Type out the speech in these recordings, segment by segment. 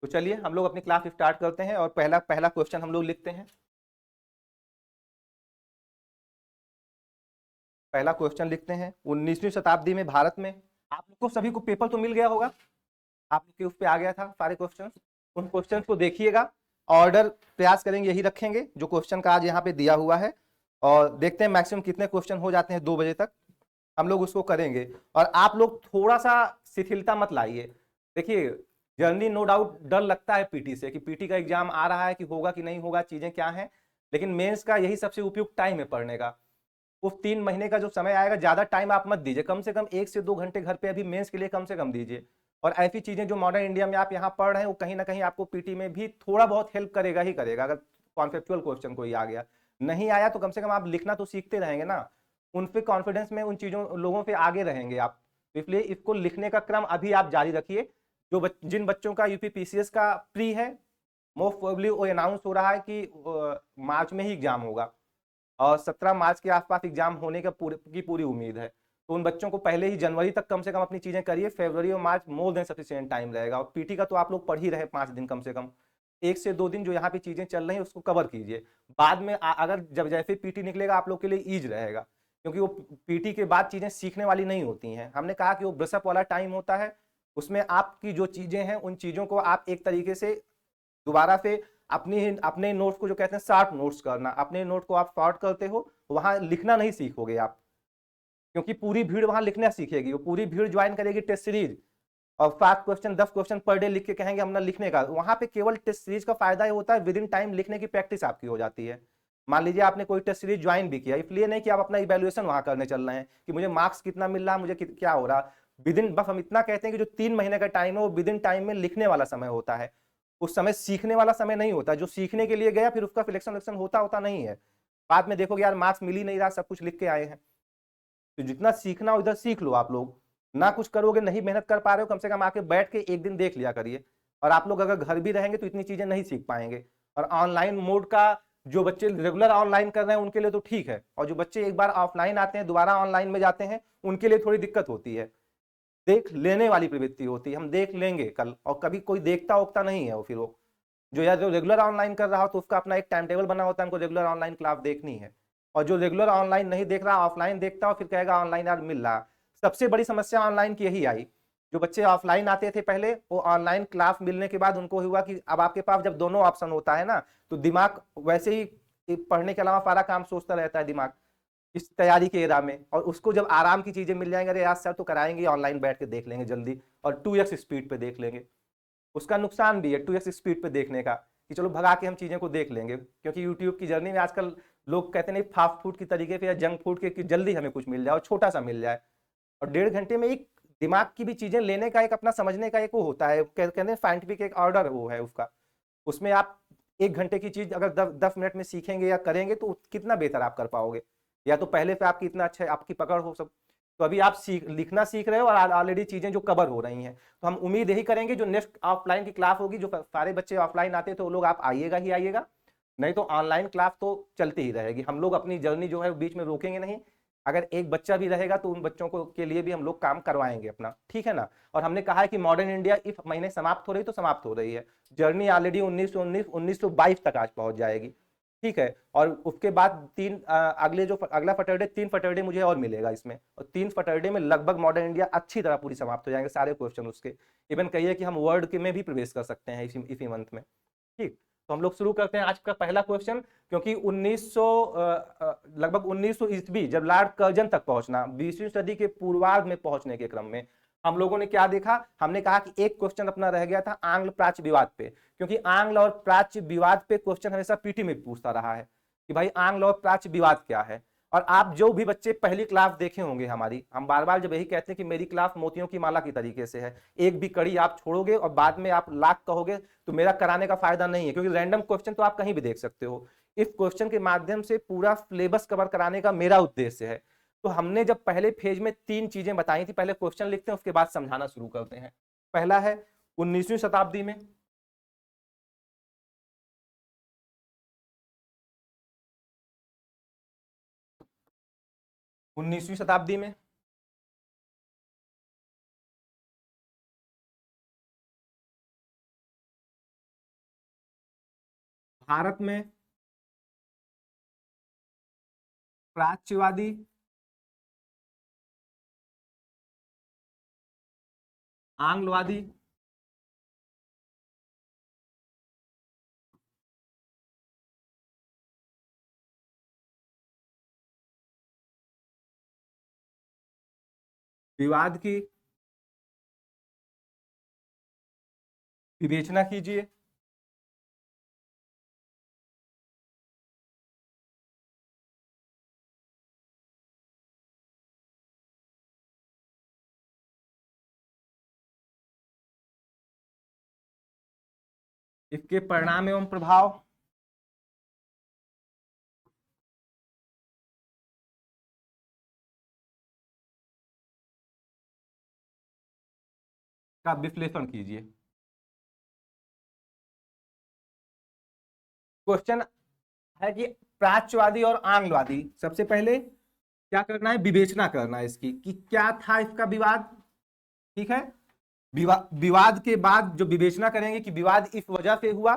तो चलिए हम लोग अपनी क्लास स्टार्ट करते हैं और पहला पहला क्वेश्चन हम लोग लिखते हैं। पहला क्वेश्चन लिखते हैं, 19वीं शताब्दी में भारत में, आप लोग को सभी को पेपर तो मिल गया होगा, आप लोग के उस पे आ गया था सारे क्वेश्चन। उन क्वेश्चन को देखिएगा, ऑर्डर प्रयास करेंगे यही रखेंगे जो क्वेश्चन का आज यहाँ पे दिया हुआ है, और देखते हैं मैक्सिमम कितने क्वेश्चन हो जाते हैं 2 बजे तक हम लोग उसको करेंगे। और आप लोग थोड़ा सा शिथिलता मत लाइए। देखिए, जर्नी नो डाउट डर लगता है पीटी से कि पीटी का एग्जाम आ रहा है कि होगा कि नहीं होगा, चीजें क्या हैं, लेकिन मेंस का यही सबसे उपयुक्त टाइम है पढ़ने का। उस 3 महीने का जो समय आएगा, ज्यादा टाइम आप मत दीजिए, कम से कम 1 से 2 घंटे घर पे अभी मेंस के लिए कम से कम दीजिए। और ऐसी चीजें जो मॉडर्न इंडिया में आप यहाँ पढ़ रहे हैं वो कहीं ना कहीं आपको पीटी में भी थोड़ा बहुत हेल्प करेगा ही करेगा। अगर कॉन्सेप्चुअल क्वेश्चन कोई आ गया, नहीं आया तो कम से कम आप लिखना तो सीखते रहेंगे ना, उन पे कॉन्फिडेंस में उन चीजों लोगों पे आगे रहेंगे आप। तो इसलिए इसको लिखने का क्रम अभी आप जारी रखिए। जिन बच्चों का यूपी पीसीएस का प्री है, मोस्ट प्रोबेबली वो अनाउंस हो रहा है कि मार्च में ही एग्जाम होगा, और 17 मार्च के आसपास एग्जाम होने का पूरी उम्मीद है। तो उन बच्चों को पहले ही जनवरी तक कम से कम अपनी चीजें करिए, फरवरी और मार्च मोर देन सफिशिएंट टाइम रहेगा। और पीटी का तो आप लोग पढ़ ही रहे 5 दिन, कम से कम 1 से 2 दिन जो यहाँ पे चीजें चल रही हैं उसको कवर कीजिए। बाद में अगर जब जैसे पीटी निकलेगा आप लोग के लिए ईज रहेगा, क्योंकि वो पीटी के बाद चीजें सीखने वाली नहीं होती हैं। हमने कहा कि वो ब्रशअप वाला टाइम होता है, उसमें आपकी जो चीजें हैं उन चीजों को आप एक तरीके से दोबारा से अपने नोट्स को, जो कहते हैं शॉर्ट नोट्स करना, अपने नोट को आप शॉर्ट करते हो, वहां लिखना नहीं सीखोगे आप, क्योंकि पूरी भीड़ वहां लिखना सीखेगी, वो पूरी भीड़ ज्वाइन करेगी टेस्ट सीरीज, और 5 क्वेश्चन 10 क्वेश्चन पर डे लिख के कहेंगे हम ना लिखने का। वहां पे केवल टेस्ट सीरीज का फायदा ये होता है, विद इन टाइम लिखने की प्रैक्टिस आपकी हो जाती है। मान लीजिए आपने कोई टेस्ट सीरीज ज्वाइन भी किया, इसलिए नहीं कि आप अपना इवेल्युएशन वहां करने चल रहे हैं कि मुझे मार्क्स कितना मिल रहा है, मुझे क्या हो रहा। विद इन, बस हम इतना कहते हैं कि जो 3 महीने का टाइम है वो विद इन टाइम में लिखने वाला समय होता है, उस समय सीखने वाला समय नहीं होता। जो सीखने के लिए गया फिर उसका सिलेक्शन विलेक्शन होता होता नहीं है। बाद में देखोगे यार मार्क्स मिल ही नहीं रहा, सब कुछ लिख के आए हैं। तो जितना सीखना उधर सीख लो आप लोग, ना कुछ करोगे, नहीं मेहनत कर पा रहे हो, कम से कम आके बैठ के एक दिन देख लिया करिए। और आप लोग अगर घर भी रहेंगे तो इतनी चीजें नहीं सीख पाएंगे। और ऑनलाइन मोड का, जो बच्चे रेगुलर ऑनलाइन कर रहे हैं उनके लिए तो ठीक है, और जो बच्चे एक बार ऑफलाइन आते हैं दोबारा ऑनलाइन में जाते हैं उनके लिए थोड़ी दिक्कत होती है। देख लेने वाली प्रवृत्ति होती है, हम देख लेंगे कल, और कभी कोई देखता उगता नहीं है वो। फिर वो जो यार जो रेगुलर ऑनलाइन कर रहा हो तो उसका अपना एक टाइम टेबल बना होता है, हमको रेगुलर ऑनलाइन क्लास देखनी है। और जो रेगुलर ऑनलाइन नहीं देख रहा, ऑफलाइन देखता हो, फिर कहेगा ऑनलाइन यार मिल रहा। सबसे बड़ी समस्या ऑनलाइन की यही आई, जो बच्चे ऑफलाइन आते थे पहले, वो ऑनलाइन क्लास मिलने के बाद उनको हुआ कि अब आपके पास जब दोनों ऑप्शन होता है ना, तो दिमाग वैसे ही पढ़ने के अलावा सारा काम सोचता रहता है दिमाग इस तैयारी के एरा में। और उसको जब आराम की चीजें मिल जाएंगे, अरे यार सर तो कराएंगे, ऑनलाइन बैठ के देख लेंगे जल्दी, और 2x स्पीड पे देख लेंगे। उसका नुकसान भी है 2x स्पीड पे देखने का, कि चलो भगा के हम चीजें को देख लेंगे, क्योंकि यूट्यूब की जर्नी में आजकल लोग कहते नहीं फास्ट फूड की तरीके पे या जंक फूड के कि जल्दी हमें कुछ मिल जाए और छोटा सा मिल जाए। और 1.5 घंटे में एक दिमाग की भी चीजें लेने का, एक अपना समझने का एक वो होता है, कहते हैं साइंटिफिक एक ऑर्डर वो है उसका। उसमें आप 1 घंटे की चीज अगर 10 मिनट में सीखेंगे या करेंगे तो कितना बेहतर आप कर पाओगे। या तो पहले से आपकी इतना अच्छा आपकी पकड़ हो सब, तो अभी आप लिखना सीख रहे हो और ऑलरेडी चीजें जो कवर हो रही हैं। तो हम उम्मीद यही करेंगे जो नेक्स्ट ऑफलाइन की क्लास होगी, जो सारे बच्चे ऑफलाइन आते तो वो लोग आप आइएगा ही आइएगा, नहीं तो ऑनलाइन क्लास तो चलती ही रहेगी। हम लोग अपनी जर्नी जो है बीच में रोकेंगे नहीं। अगर एक बच्चा भी रहेगा तो उन बच्चों को के लिए भी हम लोग काम करवाएंगे अपना, ठीक है ना। और हमने कहा है कि मॉडर्न इंडिया इस महीने समाप्त हो रही तो समाप्त हो रही है, जर्नी ऑलरेडी 1919 तक आज पहुंच जाएगी, ठीक है। और उसके बाद अगले जो अगला फैटरडे, 3 फैटरडे मुझे और मिलेगा इसमें, और 3 फैटरडे में लगभग मॉडर्न इंडिया अच्छी तरह पूरी समाप्त हो जाएंगे सारे क्वेश्चन उसके। इवन कहिए कि हम वर्ड के में भी प्रवेश कर सकते हैं इसी मंथ में, ठीक। तो हम लोग शुरू करते हैं आज का पहला क्वेश्चन। क्योंकि 1900 लगभग 1900 ईस्वी जब लॉर्ड कर्जन तक पहुंचना, 20वीं सदी के पूर्वार्ध में पहुंचने के क्रम में हम लोगों ने क्या देखा, हमने कहा कि एक क्वेश्चन अपना रह गया था आंग्ल प्राच्य विवाद पे। क्योंकि आंग्ल और प्राच्य विवाद पे क्वेश्चन हमेशा पीटी में पूछता रहा है कि भाई आंग्ल और प्राच्य विवाद क्या है। और आप जो भी बच्चे पहली क्लास देखे होंगे हमारी, हम बार बार जब यही कहते हैं कि मेरी क्लास मोतियों की माला की तरीके से है, एक भी कड़ी आप छोड़ोगे और बाद में आप लाख कहोगे तो मेरा कराने का फायदा नहीं है, क्योंकि रैंडम क्वेश्चन तो आप कहीं भी देख सकते हो। इस क्वेश्चन के माध्यम से पूरा सिलेबस कवर कराने का मेरा उद्देश्य है। तो हमने जब पहले फेज में 3 चीजें बताई थी, पहले क्वेश्चन लिखते हैं उसके बाद समझाना शुरू करते हैं। पहला है 19वीं शताब्दी में, 19वीं शताब्दी में भारत में प्राच्यवादी, आंग्लवादी, विवाद की विवेचना कीजिए। इसके परिणाम एवं प्रभाव का विश्लेषण कीजिए। क्वेश्चन है कि प्राच्यवादी और आंग्लवादी, सबसे पहले क्या करना है, विवेचना करना है इसकी कि क्या था इसका विवाद। ठीक है, विवाद के बाद जो विवेचना करेंगे कि विवाद इस वजह से हुआ,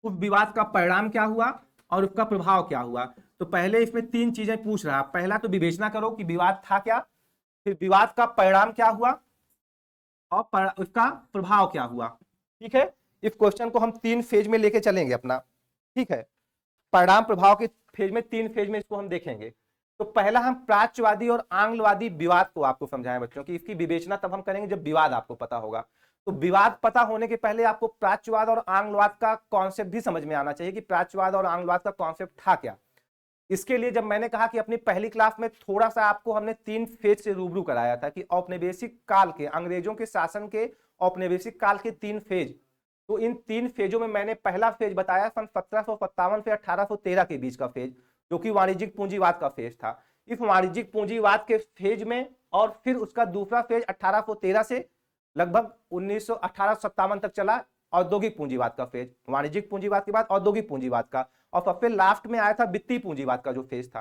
उस विवाद का परिणाम क्या हुआ और उसका प्रभाव क्या हुआ। तो पहले इसमें तीन चीजें पूछ रहा है। पहला तो विवेचना करो कि विवाद था क्या, फिर विवाद का परिणाम क्या हुआ और उसका प्रभाव क्या हुआ। ठीक है, इस क्वेश्चन को हम तीन फेज में लेके चलेंगे अपना। ठीक है, परिणाम प्रभाव के फेज में, तीन फेज में इसको हम देखेंगे। तो पहला हम प्राच्यवादी और आंग्लवादी विवाद को आपको समझाएं बच्चों की, इसकी विवेचना तब हम करेंगे जब विवाद आपको पता होगा। तो विवाद पता होने के पहले आपको प्राच्यवाद और आंग्लवाद का कॉन्सेप्ट भी समझ में आना चाहिए कि प्राच्यवाद और आंग्लवाद का कॉन्सेप्ट था क्या। इसके लिए जब मैंने कहा कि अपनी पहली क्लास में थोड़ा सा आपको हमने तीन फेज से रूबरू कराया था कि औपनिवेशिक काल के, अंग्रेजों के शासन के औपनिवेशिक काल के तीन फेज। तो इन तीन फेजों में मैंने पहला फेज बताया सन 1757 से 1813 के बीच का फेज, जो कि वाणिज्यिक पूंजीवाद का फेज था। इस वाणिज्यिक पूंजीवाद के फेज में और फिर उसका दूसरा फेज 1813 से लगभग 1857 तक चला, औद्योगिक पूंजीवाद का फेज। वाणिज्यिक पूंजीवाद के बाद औद्योगिक पूंजीवाद का, और सबसे लास्ट में आया था वित्तीय पूंजीवाद का जो फेज था।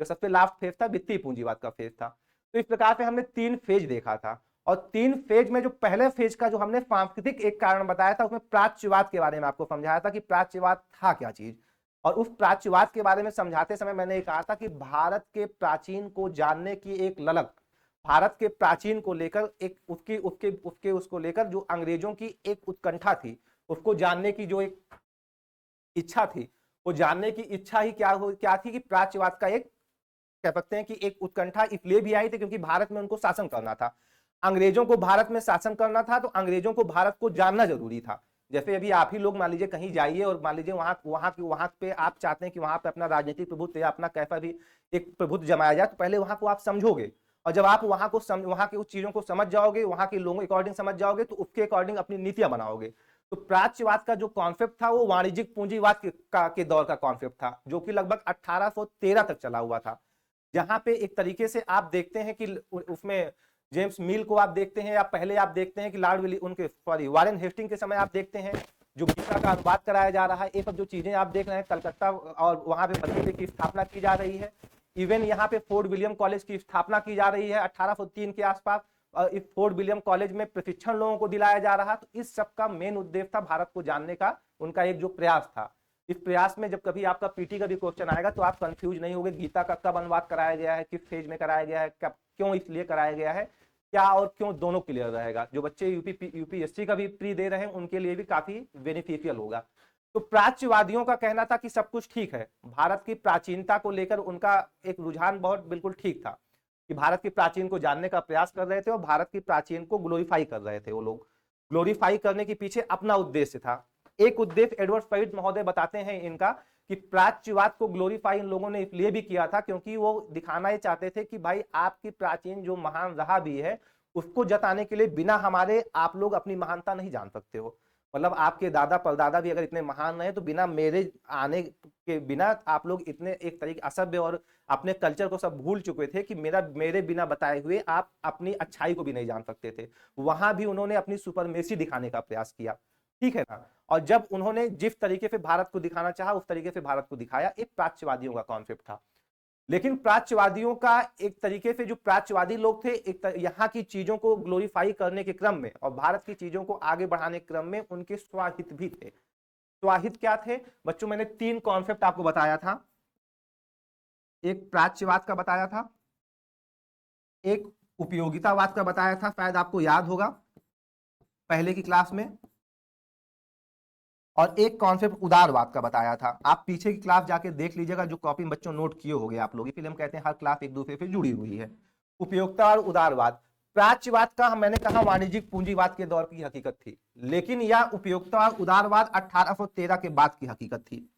जो सबसे लास्ट फेज था वित्तीय पूंजीवाद का फेज था। तो इस प्रकार से हमने तीन फेज देखा था। और तीन फेज में जो पहले फेज का जो हमने सांस्कृतिक एक कारण बताया था, उसमें प्राच्यवाद के बारे में आपको समझाया था कि प्राच्यवाद था क्या चीज। और उस प्राच्यवाद के बारे में समझाते समय मैंने ये कहा था कि भारत के प्राचीन को जानने की एक ललक, भारत के प्राचीन को लेकर एक उसकी उसके उसके उसको लेकर जो अंग्रेजों की एक उत्कंठा थी, उसको जानने की जो एक इच्छा थी, वो जानने की इच्छा ही क्या थी कि प्राच्यवाद का एक, कह सकते हैं कि एक उत्कंठा इसलिए भी आई थी क्योंकि भारत में उनको शासन करना था। अंग्रेजों को भारत में शासन करना था, तो अंग्रेजों को भारत को जानना जरूरी था। जैसे अभी आप ही लोग मान लीजिए कहीं जाइए और मान लीजिए वहां पे आप चाहते हैं कि वहां पे अपना राजनीतिक प्रभुत्व या अपना कैसा भी एक प्रभुत्व जमाया जाए, तो पहले वहां को आप समझोगे। और जब आप वहां की उस चीजों को समझ जाओगे, वहां के लोगों के अकॉर्डिंग समझ जाओगे, तो उसके अकॉर्डिंग अपनी नीतियां बनाओगे। तो प्राच्यवाद का जो कॉन्सेप्ट था वो वाणिज्यिक पूंजीवाद के दौर का कॉन्सेप्ट था, जो कि लगभग 1813 तक चला हुआ था। जहां पे एक तरीके से आप देखते हैं कि उसमें जेम्स मिल को आप देखते हैं, या पहले आप देखते हैं कि उनके वारेन हेस्टिंग के समय आप देखते हैं जो गीता का अनुवाद कराया जा रहा है। ये सब जो चीजें आप देख रहे हैं, कलकत्ता और वहां पे बरेली की स्थापना की जा रही है। इवन यहाँ पे फोर्ट विलियम कॉलेज की स्थापना की जा रही है 1803 के आसपास। इस फोर्ट विलियम कॉलेज में प्रशिक्षण लोगों को दिलाया जा रहा। तो इस सब का मेन उद्देश्य था भारत को जानने का, उनका एक जो प्रयास था। इस प्रयास में जब कभी आपका पीटी का भी क्वेश्चन आएगा तो आप कंफ्यूज नहीं होंगे, गीता का कब अनुवाद कराया गया है, किस फेज में कराया गया है, कब, क्यों इसलिए कराया गया है, क्या और क्यों, दोनों क्लियर रहेगा। जो बच्चे यूपीएससी का भी प्री दे रहे हैं उनके लिए भी काफी बेनिफिशियल होगा। तो प्राच्यवादियों का कहना था कि सब कुछ ठीक है, भारत की प्राचीनता को लेकर उनका एक रुझान बहुत बिल्कुल ठीक था, कि भारत की प्राचीन को जानने का प्रयास कर रहे थे और भारत की प्राचीन को ग्लोरीफाई कर रहे थे। वो लोग ग्लोरीफाई करने के पीछे अपना उद्देश्य था। एक उद्देश्य एडवर्ड सईद महोदय बताते हैं इनका कि प्राच्यवाद को ग्लोरीफाई इन लोगों ने इसलिए भी किया था क्योंकि वो दिखाना ही चाहते थे कि भाई आपकी प्राचीन जो महान रहा भी है, उसको जताने के लिए बिना हमारे आप लोग अपनी महानता नहीं जान सकते हो। मतलब आपके दादा परदादा भी अगर इतने महान रहे तो बिना मेरे आने के बिना आप लोग इतने एक तरीके असभ्य और अपने कल्चर को सब भूल चुके थे कि मेरे बिना बताए हुए आप अपनी अच्छाई को भी नहीं जान सकते थे। वहां भी उन्होंने अपनी सुपरमेसी दिखाने का प्रयास किया। ठीक है ना। और जब उन्होंने जिस तरीके से भारत को दिखाना चाहा उस तरीके से भारत को दिखाया, एक प्राच्यवादियों का कॉन्सेप्ट था। लेकिन प्राच्यवादियों का एक तरीके से, जो प्राच्यवादी लोग थे, यहाँ की चीजों को ग्लोरीफाई करने के क्रम में और भारत की चीजों को आगे बढ़ाने के क्रम में उनके स्वाहित भी थे। स्वाहित क्या थे बच्चों? मैंने 3 कॉन्सेप्ट आपको बताया था। एक प्राच्यवाद का बताया था, एक उपयोगितावाद का बताया था, शायद आपको याद होगा पहले की क्लास में, और एक कॉन्सेप्ट उदारवाद का बताया था। आप पीछे की क्लास जाके देख लीजिएगा, जो कॉपी में बच्चों नोट किए होंगे आप लोग, इसलिए हम कहते हैं हर क्लास एक दूसरे से जुड़ी हुई है। उपयोगिता और उदारवाद, प्राच्यवाद का मैंने कहा वाणिज्यिक पूंजीवाद के दौर की हकीकत थी, लेकिन यह उपयोगिता और उदारवाद 1813 के बाद की हकीकत थी।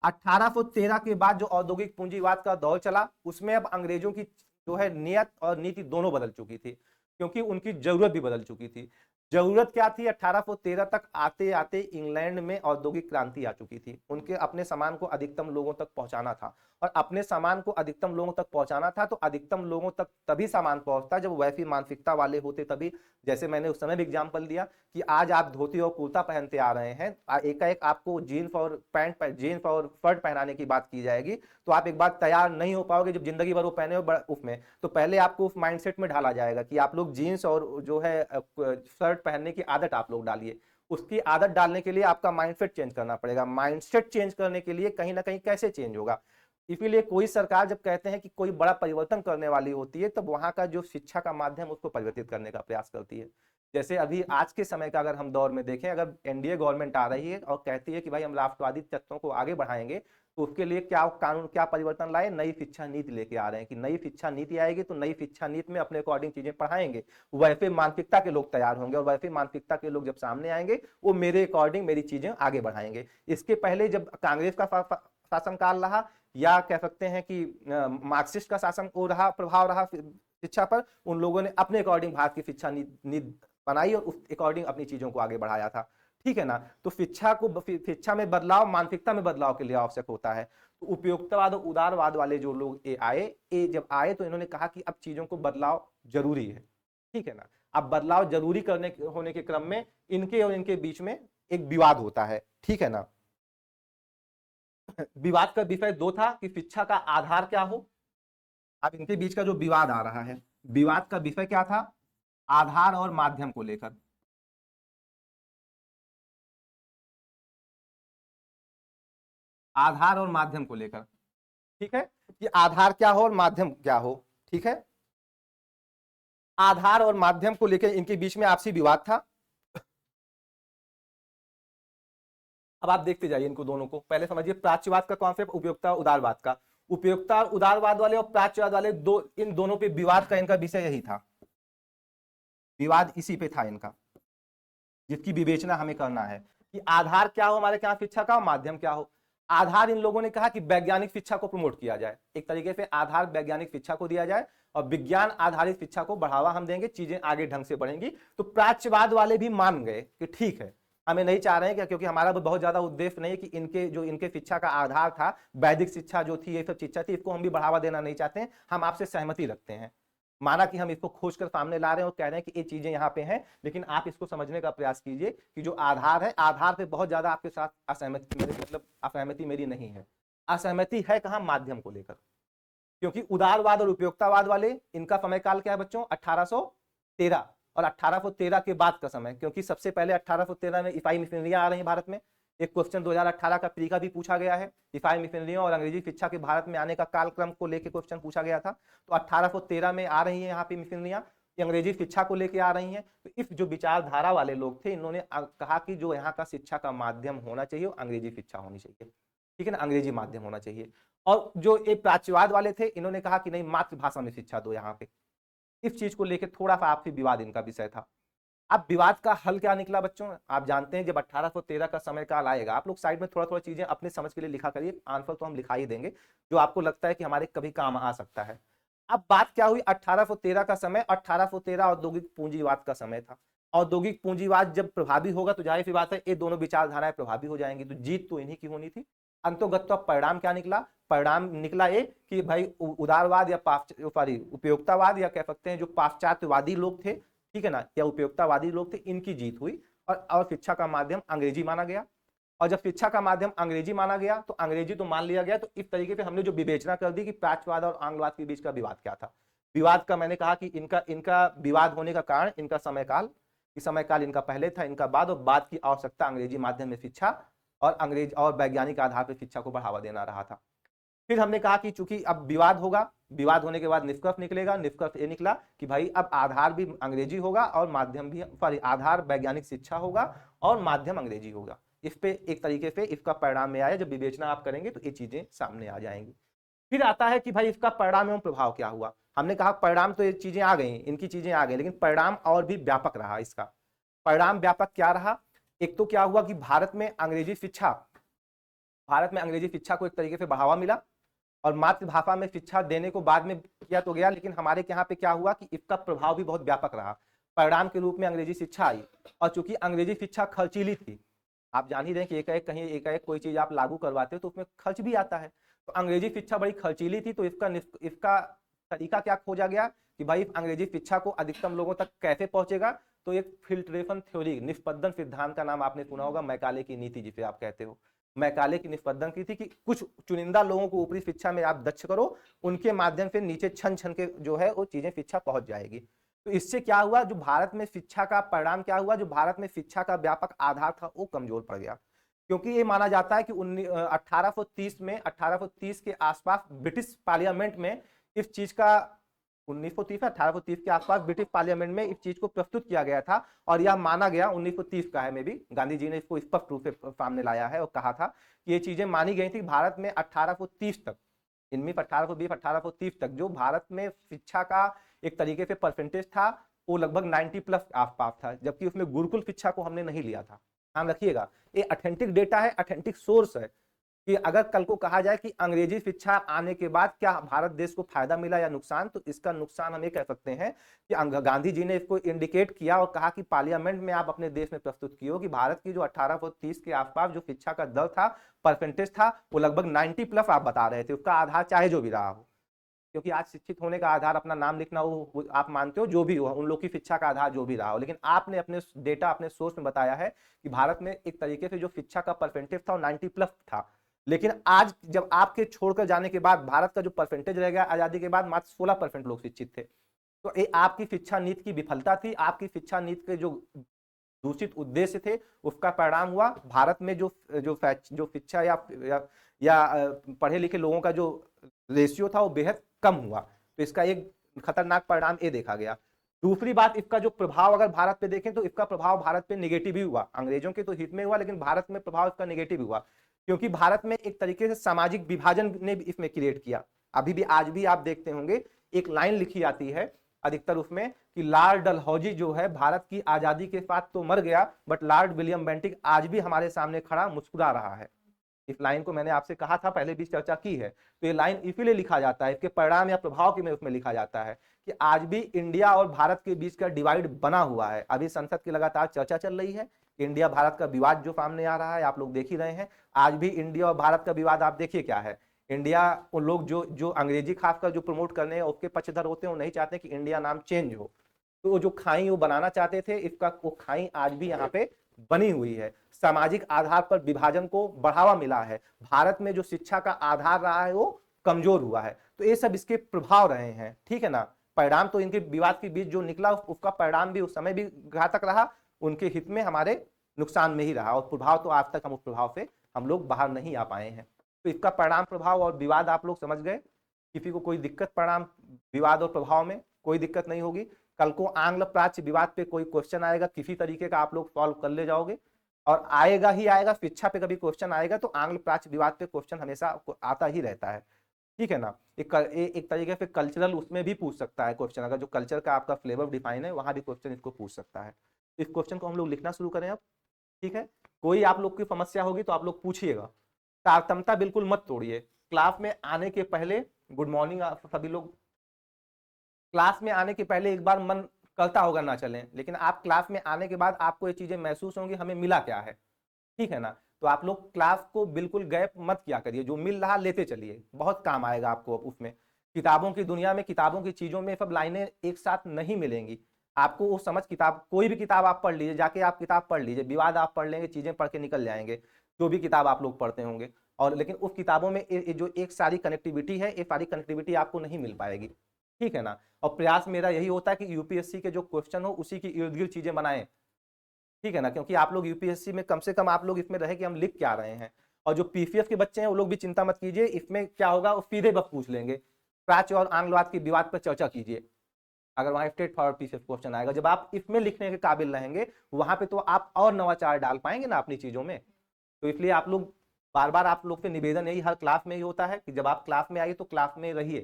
1813 के बाद जो औद्योगिक पूंजीवाद का दौर चला, उसमें अब अंग्रेजों की जो है नियत और नीति दोनों बदल चुकी थी, क्योंकि उनकी जरूरत भी बदल चुकी थी। जरूरत क्या थी? 1813 तक आते आते इंग्लैंड में औद्योगिक क्रांति आ चुकी थी। उनके अपने सामान को अधिकतम लोगों तक पहुंचाना था, और अपने सामान को अधिकतम लोगों तक पहुंचाना था तो अधिकतम लोगों तक तभी सामान पहुंचता जब वैसी मानसिकता वाले होते, तभी। जैसे मैंने उस समय भी एग्जाम्पल दिया कि आज आप धोती और कुर्ता पहनते आ रहे हैं, एकाएक आपको जीन्स और जीन्स और शर्ट पहनाने की बात की जाएगी तो आप एक बार तैयार नहीं हो पाओगे, जब जिंदगी भर वो पहने हो उसमें, तो पहले आपको उस माइंडसेट में ढाला जाएगा कि आप लोग जीन्स और जो है शर्ट पहनने की आदत आप लोग डालिए। उसकी आदत डालने के लिए आपका माइंडसेट चेंज करना पड़ेगा। माइंडसेट चेंज करने के लिए कहीं ना कहीं कैसे चेंज होगा? इसीलिए कोई सरकार जब कहते हैं कि कोई बड़ा परिवर्तन करने वाली होती है, तब वहां का जो शिक्षा का माध्यम उसको परिवर्तित करने का प्रयास करती है। जैसे अभी आज के समय का अगर हम दौर में देखें, अगर एनडीए गवर्नमेंट आ रही है और कहती है कि भाई हम राष्ट्रवादी तत्वों को आगे बढ़ाएंगे, तो उसके लिए क्या कानून, क्या परिवर्तन लाए? नई शिक्षा नीति लेके आ रहे हैं कि नई शिक्षा नीति आएगी तो नई शिक्षा नीति में अपने अकॉर्डिंग चीजें पढ़ाएंगे। वैसे मानसिकता के लोग तैयार होंगे, और वैसे मानसिकता के लोग जब सामने आएंगे वो मेरे अकॉर्डिंग मेरी चीजें आगे बढ़ाएंगे। इसके पहले जब कांग्रेस का शासनकाल रहा, या कह सकते हैं कि मार्क्सिस्ट का शासन वो रहा, प्रभाव रहा शिक्षा पर, उन लोगों ने अपने अकॉर्डिंग भारत की शिक्षा नीति बनाई और उस अकॉर्डिंग अपनी चीजों को आगे बढ़ाया था। ठीक है ना? तो शिक्षा में बदलाव मानसिकता में बदलाव के लिए आवश्यक होता है। तो उपयोगितावाद और उदारवाद वाले जो लोग जब आए तो इन्होंने कहा कि अब चीजों को बदलाव जरूरी है। ठीक है ना? अब बदलाव जरूरी होने के क्रम में इनके और इनके बीच में एक विवाद होता है। ठीक है ना? विवाद का विषय 2 था कि शिक्षा का आधार क्या हो। अब इनके बीच का जो विवाद आ रहा है, विवाद का विषय क्या था? आधार और माध्यम को लेकर। आधार और माध्यम को लेकर, ठीक है, कि आधार क्या हो और माध्यम क्या हो। ठीक है, आधार और माध्यम को लेकर इनके बीच में आपसी विवाद था। अब आप देखते जाइए इनको दोनों को, पहले समझिए प्राच्यवाद का कॉन्सेप्ट, उपयोगिता उदारवाद का। उपयोगिता उदारवाद वाले और प्राच्यवाद वाले इन दोनों पे विवाद का इनका विषय यही था, विवाद इसी पे था इनका, जिसकी विवेचना हमें करना है कि आधार क्या हो हमारे क्या शिक्षा का, माध्यम क्या हो। आधार इन लोगों ने कहा कि वैज्ञानिक शिक्षा को प्रमोट किया जाए, एक तरीके से आधार वैज्ञानिक शिक्षा को दिया जाए और विज्ञान आधारित शिक्षा को बढ़ावा हम देंगे, चीजें आगे ढंग से बढ़ेंगी। तो प्राच्यवाद वाले भी मान गए कि ठीक है, हमें नहीं चाह रहे हैं क्या, क्योंकि हमारा बहुत ज्यादा उद्देश्य नहीं है कि इनके शिक्षा का आधार था वैदिक शिक्षा जो थी, ये सब शिक्षा थी, इसको हम भी बढ़ावा देना नहीं चाहते हैं, हम आपसे सहमति रखते हैं। माना कि हम इसको खोज कर सामने ला रहे हैं और कह रहे हैं कि ये चीजें यहाँ पे हैं, लेकिन आप इसको समझने का प्रयास कीजिए कि जो आधार है, आधार पे बहुत ज्यादा आपके साथ असहमति मेरी नहीं है। असहमति है कहाँ? माध्यम को लेकर, क्योंकि उदारवाद और उपयोगितावाद वाले इनका समय काल क्या है बच्चों? 1813, और 1813 के बाद का समय, क्योंकि सबसे पहले 1813 में ईसाई मिशनरियां आ रही हैं भारत में। एक क्वेश्चन 2018 का प्री का भी पूछा गया है, ईसाई मिशनरियों और अंग्रेजी शिक्षा के भारत में आने का कालक्रम को लेकर क्वेश्चन पूछा गया था। तो 1813 में आ रही है यहाँ पे मिशनरियां, अंग्रेजी शिक्षा को लेकर आ रही हैं। तो इस जो विचारधारा वाले लोग थे, इन्होंने कहा कि जो यहाँ का शिक्षा का माध्यम होना चाहिए वो अंग्रेजी शिक्षा होनी चाहिए। ठीक है ना? अंग्रेजी माध्यम होना चाहिए। और जो एक प्राच्यवाद वाले थे, इन्होंने कहा कि नहीं, मातृभाषा में शिक्षा दो यहाँ पे। इस चीज को लेकर थोड़ा सा आपसी विवाद इनका विषय था। अब विवाद का हल क्या निकला बच्चों? आप जानते हैं जब 1813 का समय काल आएगा, आप लोग साइड में थोड़ा थोड़ा चीजें अपने समझ के लिए लिखा करिए, आंसर तो हम लिखा ही देंगे जो आपको लगता है कि हमारे कभी काम आ सकता है। अब बात क्या हुई? 1813 का समय, 1813 औद्योगिक पूंजीवाद का समय था। औद्योगिक पूंजीवाद जब प्रभावी होगा तो जाहिर सी बात है ये दोनों विचारधाराएं प्रभावी हो जाएंगी, तो जीत तो इन्हीं की होनी थी। अंतोगत परिणाम क्या निकला? परिणाम निकला ये कि भाई उदारवाद या उपयोगितावाद, या कह सकते हैं जो पाश्चात्यवादी लोग थे, ठीक है ना, या उपयोगितावादी लोग थे, इनकी जीत हुई और शिक्षा का माध्यम अंग्रेजी माना गया। और जब शिक्षा का माध्यम अंग्रेजी माना गया तो अंग्रेजी तो मान लिया गया, तो इस तरीके से हमने जो विवेचना कर दी कि प्राच्यवाद और आंग्लवाद के बीच का विवाद क्या था। विवाद का मैंने कहा कि इनका विवाद होने का कारण इनका समय काल, समय काल इनका पहले था, इनका बाद, और बाद की आवश्यकता अंग्रेजी माध्यम में शिक्षा और अंग्रेज और वैज्ञानिक आधार पर शिक्षा को बढ़ावा देना रहा था। फिर हमने कहा कि चूंकि अब विवाद होगा, विवाद होने के बाद निष्कर्ष निकलेगा, निष्कर्ष ये निकला कि भाई अब आधार भी अंग्रेजी होगा और माध्यम भी, सॉरी, आधार वैज्ञानिक शिक्षा होगा और माध्यम अंग्रेजी होगा। इस पे एक तरीके से इसका परिणाम में आया, जब विवेचना आप करेंगे तो ये चीजें सामने आ जाएंगी। फिर आता है कि भाई इसका परिणाम एवं प्रभाव क्या हुआ। हमने कहा परिणाम तो ये चीजें आ गई, इनकी चीजें आ गई, लेकिन परिणाम और भी व्यापक रहा। इसका परिणाम व्यापक क्या रहा? एक तो क्या हुआ कि भारत में अंग्रेजी शिक्षा को एक तरीके से बढ़ावा मिला, और मातृभाषा में शिक्षा देने को बाद में किया तो गया, लेकिन हमारे यहाँ पे क्या हुआ कि इसका प्रभाव भी बहुत व्यापक रहा। परिणाम के रूप में अंग्रेजी शिक्षा आई, और चूंकि अंग्रेजी शिक्षा खर्चीली थी, आप जान ही रहे हैं कि एकाएक कोई चीज आप लागू करवाते हो तो उसमें खर्च भी आता है। तो अंग्रेजी शिक्षा बड़ी खर्चीली थी, तो इसका तरीका क्या खोजा गया कि भाई अंग्रेजी शिक्षा को अधिकतम लोगों तक कैसे पहुंचेगा। तो एक फिल्ट्रेशन थ्योरी, निष्पदन सिद्धांत का नाम आपने सुना होगा, मैकाले की नीति जिसे आप कहते हो। मैकाले की निष्पदन की थी कि कुछ चुनिंदा लोगों को ऊपरी शिक्षा में आप दक्ष करो, उनके माध्यम से नीचे छन छन के जो है वो चीजें शिक्षा पहुंच जाएगी। तो इससे क्या हुआ, जो भारत में शिक्षा का परिणाम क्या हुआ, जो भारत में शिक्षा का व्यापक आधार था वो कमजोर पड़ गया। क्योंकि ये माना जाता है कि 1830 के आसपास ब्रिटिश पार्लियामेंट में इस चीज का 1830 के आसपास ब्रिटिश पार्लियामेंट में इस चीज को प्रस्तुत किया गया था, और यह माना गया 1930 का है में भी, गांधी जी ने इसको स्पष्ट रूप से सामने लाया है और कहा था कि ये चीजें मानी गई थी भारत में 1830 तक, इनमें 1820 1830 तक जो भारत में शिक्षा का एक तरीके से परसेंटेज था वो लगभग 90+ आसपास था, जबकि उसमें गुरुकुल शिक्षा को हमने नहीं लिया था। ध्यान रखिएगा, ये ऑथेंटिक डेटा है, ऑथेंटिक सोर्स है, कि अगर कल को कहा जाए कि अंग्रेजी शिक्षा आने के बाद क्या भारत देश को फायदा मिला या नुकसान, तो इसका नुकसान हम ये कह सकते हैं कि गांधी जी ने इसको इंडिकेट किया और कहा कि पार्लियामेंट में आप अपने देश में प्रस्तुत किए हो कि भारत की जो 1830 के आसपास जो शिक्षा का दर था, परसेंटेज था, वो लगभग 90+ आप बता रहे थे, उसका आधार चाहे जो भी रहा हो, क्योंकि आज शिक्षित होने का आधार अपना नाम लिखना वो आप मानते हो, जो भी हो उन लोग की शिक्षा का आधार जो भी रहा हो, लेकिन आपने अपने डेटा अपने सोर्स में बताया है कि भारत में एक तरीके से जो शिक्षा का परसेंटेज था वो 90+ था। लेकिन आज जब आपके छोड़कर जाने के बाद भारत का जो परसेंटेज रह गया आजादी के बाद, मात्र 16% लोग शिक्षित थे। तो ये आपकी शिक्षा नीति की विफलता थी, आपकी शिक्षा नीति के जो दूषित उद्देश्य थे उसका परिणाम हुआ। भारत में जो शिक्षा या पढ़े लिखे लोगों का जो रेशियो था वो बेहद कम हुआ। तो इसका एक खतरनाक परिणाम ये देखा गया। दूसरी बात, इसका जो प्रभाव अगर भारत पे देखें तो इसका प्रभाव भारत पे नेगेटिव ही हुआ, अंग्रेजों के तो हित में हुआ, लेकिन भारत में प्रभाव इसका नेगेटिव हुआ, क्योंकि भारत में एक तरीके से सामाजिक विभाजन ने भी इसमें क्रिएट किया। अभी भी आज भी आप देखते होंगे एक लाइन लिखी आती है अधिकतर उसमें कि लॉर्ड डलहौजी जो है भारत की आजादी के साथ तो मर गया, बट लॉर्ड विलियम बेंटिक आज भी हमारे सामने खड़ा मुस्कुरा रहा है। इस लाइन को मैंने आपसे कहा था, पहले भी चर्चा की है। तो ये लाइन इसीलिए लिखा जाता है, इसके परिणाम या प्रभाव के में उसमें लिखा जाता है कि आज भी इंडिया और भारत के बीच का डिवाइड बना हुआ है। अभी संसद की लगातार चर्चा चल रही है, इंडिया भारत का विवाद जो सामने आ रहा है, आप लोग देख ही रहे हैं। आज भी इंडिया और भारत का विवाद आप देखिए क्या है। इंडिया, उन लोग जो अंग्रेजी खासकर जो प्रमोट करने हैं उसके पक्षधर होते हैं, वो नहीं चाहते कि इंडिया नाम चेंज हो। तो वो जो खाई वो बनाना चाहते थे, इसका वो खाई आज भी यहाँ पे बनी हुई है। सामाजिक आधार पर विभाजन को बढ़ावा मिला है, भारत में जो शिक्षा का आधार रहा है वो कमजोर हुआ है। तो ये सब इसके प्रभाव रहे हैं, ठीक है ना। परिणाम तो इनके विवाद के बीच जो निकला उसका परिणाम भी उस समय भी घातक रहा, उनके हित में हमारे नुकसान में ही रहा, और प्रभाव तो आज तक हम उस प्रभाव से हम लोग बाहर नहीं आ पाए हैं। तो इसका परिणाम प्रभाव और विवाद आप लोग समझ गए। किसी को कोई दिक्कत परिणाम विवाद और प्रभाव में कोई दिक्कत नहीं होगी। कल को आंग्ल प्राच्य विवाद पे कोई क्वेश्चन आएगा किसी तरीके का, आप लोग सॉल्व कर ले जाओगे, और आएगा ही आएगा। शिक्षा पे कभी क्वेश्चन आएगा तो आंग्ल प्राच्य विवाद पे क्वेश्चन हमेशा आता ही रहता है, ठीक है ना। एक तरीके से कल्चरल उसमें भी पूछ सकता है क्वेश्चन, अगर जो कल्चर का आपका फ्लेवर डिफाइन है वहां भी क्वेश्चन इसको पूछ सकता है। इस क्वेश्चन को हम लोग लिखना शुरू करें अब, ठीक है। कोई आप लोग की समस्या होगी तो आप लोग पूछिएगा, तारतम्यता बिल्कुल मत तोड़िए। क्लास में आने के पहले, गुड मॉर्निंग सभी लोग, क्लास में आने के पहले एक बार मन करता होगा ना चलें, लेकिन आप क्लास में आने के बाद आपको ये चीजें महसूस होंगी हमें मिला क्या है, ठीक है ना। तो आप लोग क्लास को बिल्कुल गैप मत किया करिए, जो मिल रहा लेते चलिए, बहुत काम आएगा आपको उसमें। किताबों की दुनिया में, किताबों की चीजों में सब लाइनें एक साथ नहीं मिलेंगी आपको। वो समझ किताब, कोई भी किताब आप पढ़ लीजिए, जाके आप किताब पढ़ लीजिए, विवाद आप पढ़ लेंगे, चीजें पढ़ के निकल जाएंगे, जो भी किताब आप लोग पढ़ते होंगे। और लेकिन उस किताबों में जो एक सारी कनेक्टिविटी है, ये सारी कनेक्टिविटी आपको नहीं मिल पाएगी, ठीक है ना। और प्रयास मेरा यही होता है कि यूपीएससी के जो क्वेश्चन हो उसी की इर्द गिर्द चीजें बनाएं, ठीक है ना, क्योंकि आप लोग यूपीएससी में कम से कम आप लोग इसमें रहे कि हम लिख क्या रहे हैं। और जो पीसीएस के बच्चे हैं वो लोग भी चिंता मत कीजिए, इसमें क्या होगा वो सीधे बस पूछ लेंगे, प्राच्य और आंग्लवाद की विवाद पर चर्चा कीजिए। अगर वहां स्ट्रेट फॉरवर्ड पीसीएस क्वेश्चन आएगा, जब आप इसमें लिखने के काबिल रहेंगे वहां पे तो आप और नवाचार डाल पाएंगे ना अपनी चीजों में। तो इसलिए आप लोग बार बार आप लोग से निवेदन यही हर क्लास में ही होता है कि जब आप क्लास में आइए तो क्लास में रहिए।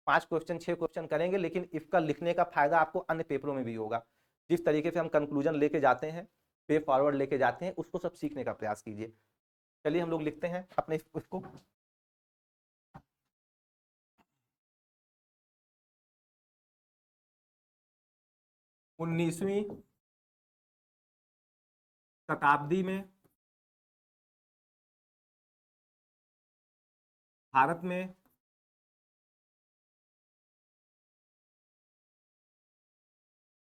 5 क्वेश्चन 6 क्वेश्चन करेंगे, लेकिन इसका लिखने का फायदा आपको अन्य पेपरों में भी होगा। जिस तरीके से हम कंक्लूजन लेके जाते हैं, पे फॉरवर्ड लेके जाते हैं, उसको सब सीखने का प्रयास कीजिए। चलिए हम लोग लिखते हैं अपने इसको। 19वीं शताब्दी में भारत में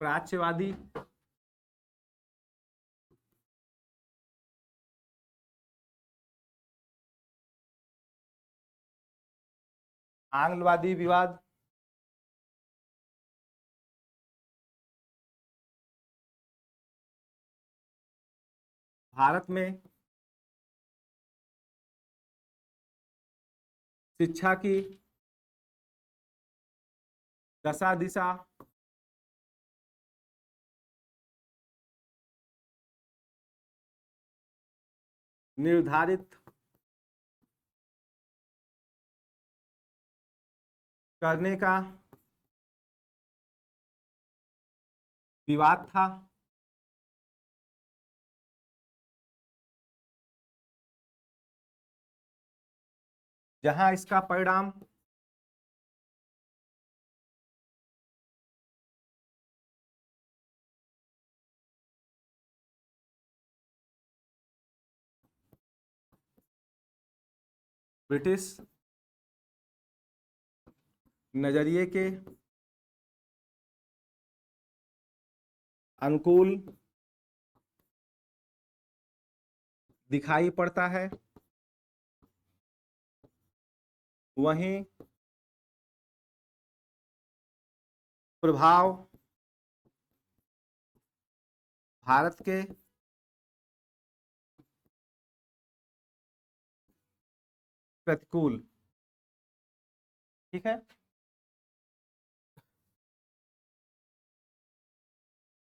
प्राच्यवादी आंग्लवादी विवाद भारत में शिक्षा की दशा दिशा निर्धारित करने का विवाद था। जहां इसका परिणाम ब्रिटिश नजरिए के अनुकूल दिखाई पड़ता है, वहीं प्रभाव भारत के प्रतिकूल। ठीक है,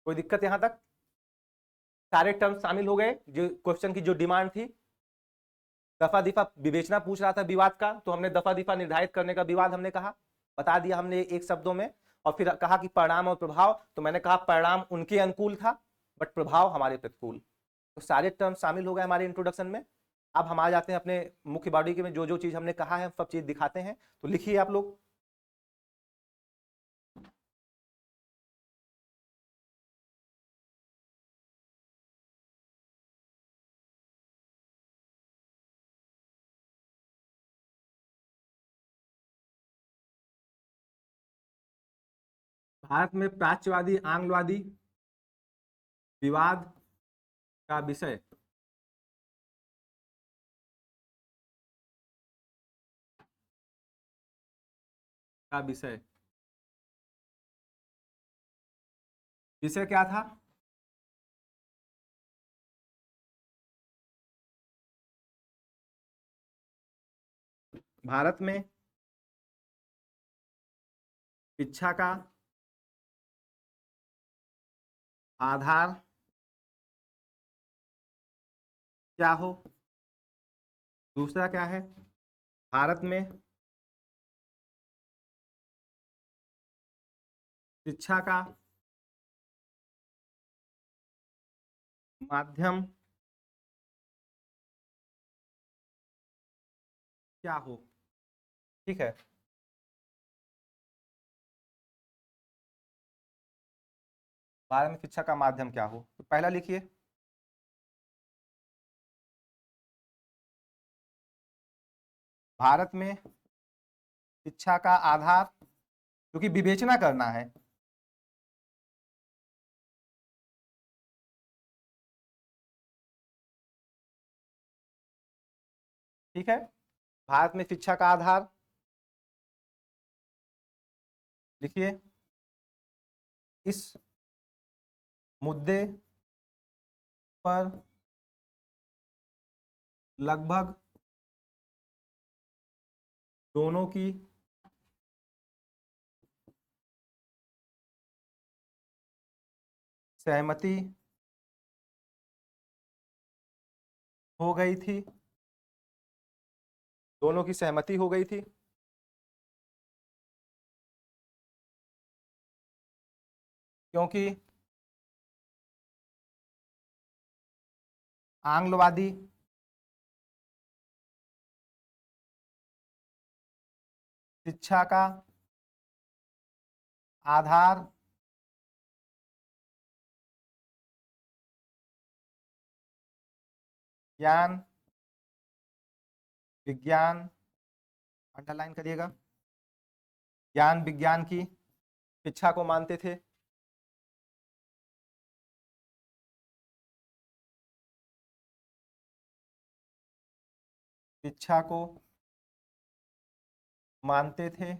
कोई दिक्कत यहां तक? सारे टर्म शामिल हो गए जो क्वेश्चन की जो डिमांड थी। दफा दिफा विवेचना पूछ रहा था विवाद का, तो हमने दफा दिफा निर्धारित करने का विवाद हमने कहा, बता दिया हमने एक शब्दों में। और फिर कहा कि परिणाम और प्रभाव, तो मैंने कहा परिणाम उनके अनुकूल था बट प्रभाव हमारे प्रतिकूल। तो सारे टर्म शामिल हो गए हमारे इंट्रोडक्शन में। अब हम आ जाते हैं अपने मुख्य बॉडी के में, जो जो चीज हमने कहा है सब चीज दिखाते हैं। तो लिखिए आप लोग। भारत में प्राच्यवादी आंग्लवादी विवाद का विषय का विषय विषय क्या था? भारत में शिक्षा का आधार क्या हो। दूसरा क्या है? भारत में शिक्षा का माध्यम क्या हो। ठीक है, भारत में शिक्षा का माध्यम क्या हो, तो पहला लिखिए। भारत में शिक्षा का आधार, क्योंकि विवेचना करना है। ठीक है, भारत में शिक्षा का आधार लिखिए। इस मुद्दे पर लगभग दोनों की सहमति हो गई थी, दोनों की सहमति हो गई थी। क्योंकि आंग्लवादी शिक्षा का आधार ज्ञान विज्ञान, अंडरलाइन करिएगा, ज्ञान विज्ञान की शिक्षा को मानते थे। शिक्षा को मानते थे,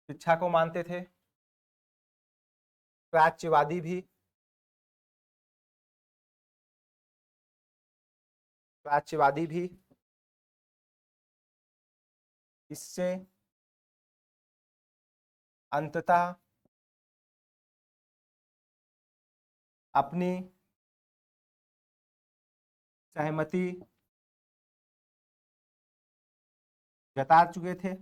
शिक्षा को मानते थे। प्राच्यवादी भी, प्राच्यवादी भी इससे अंततः अपनी सहमति जता चुके थे।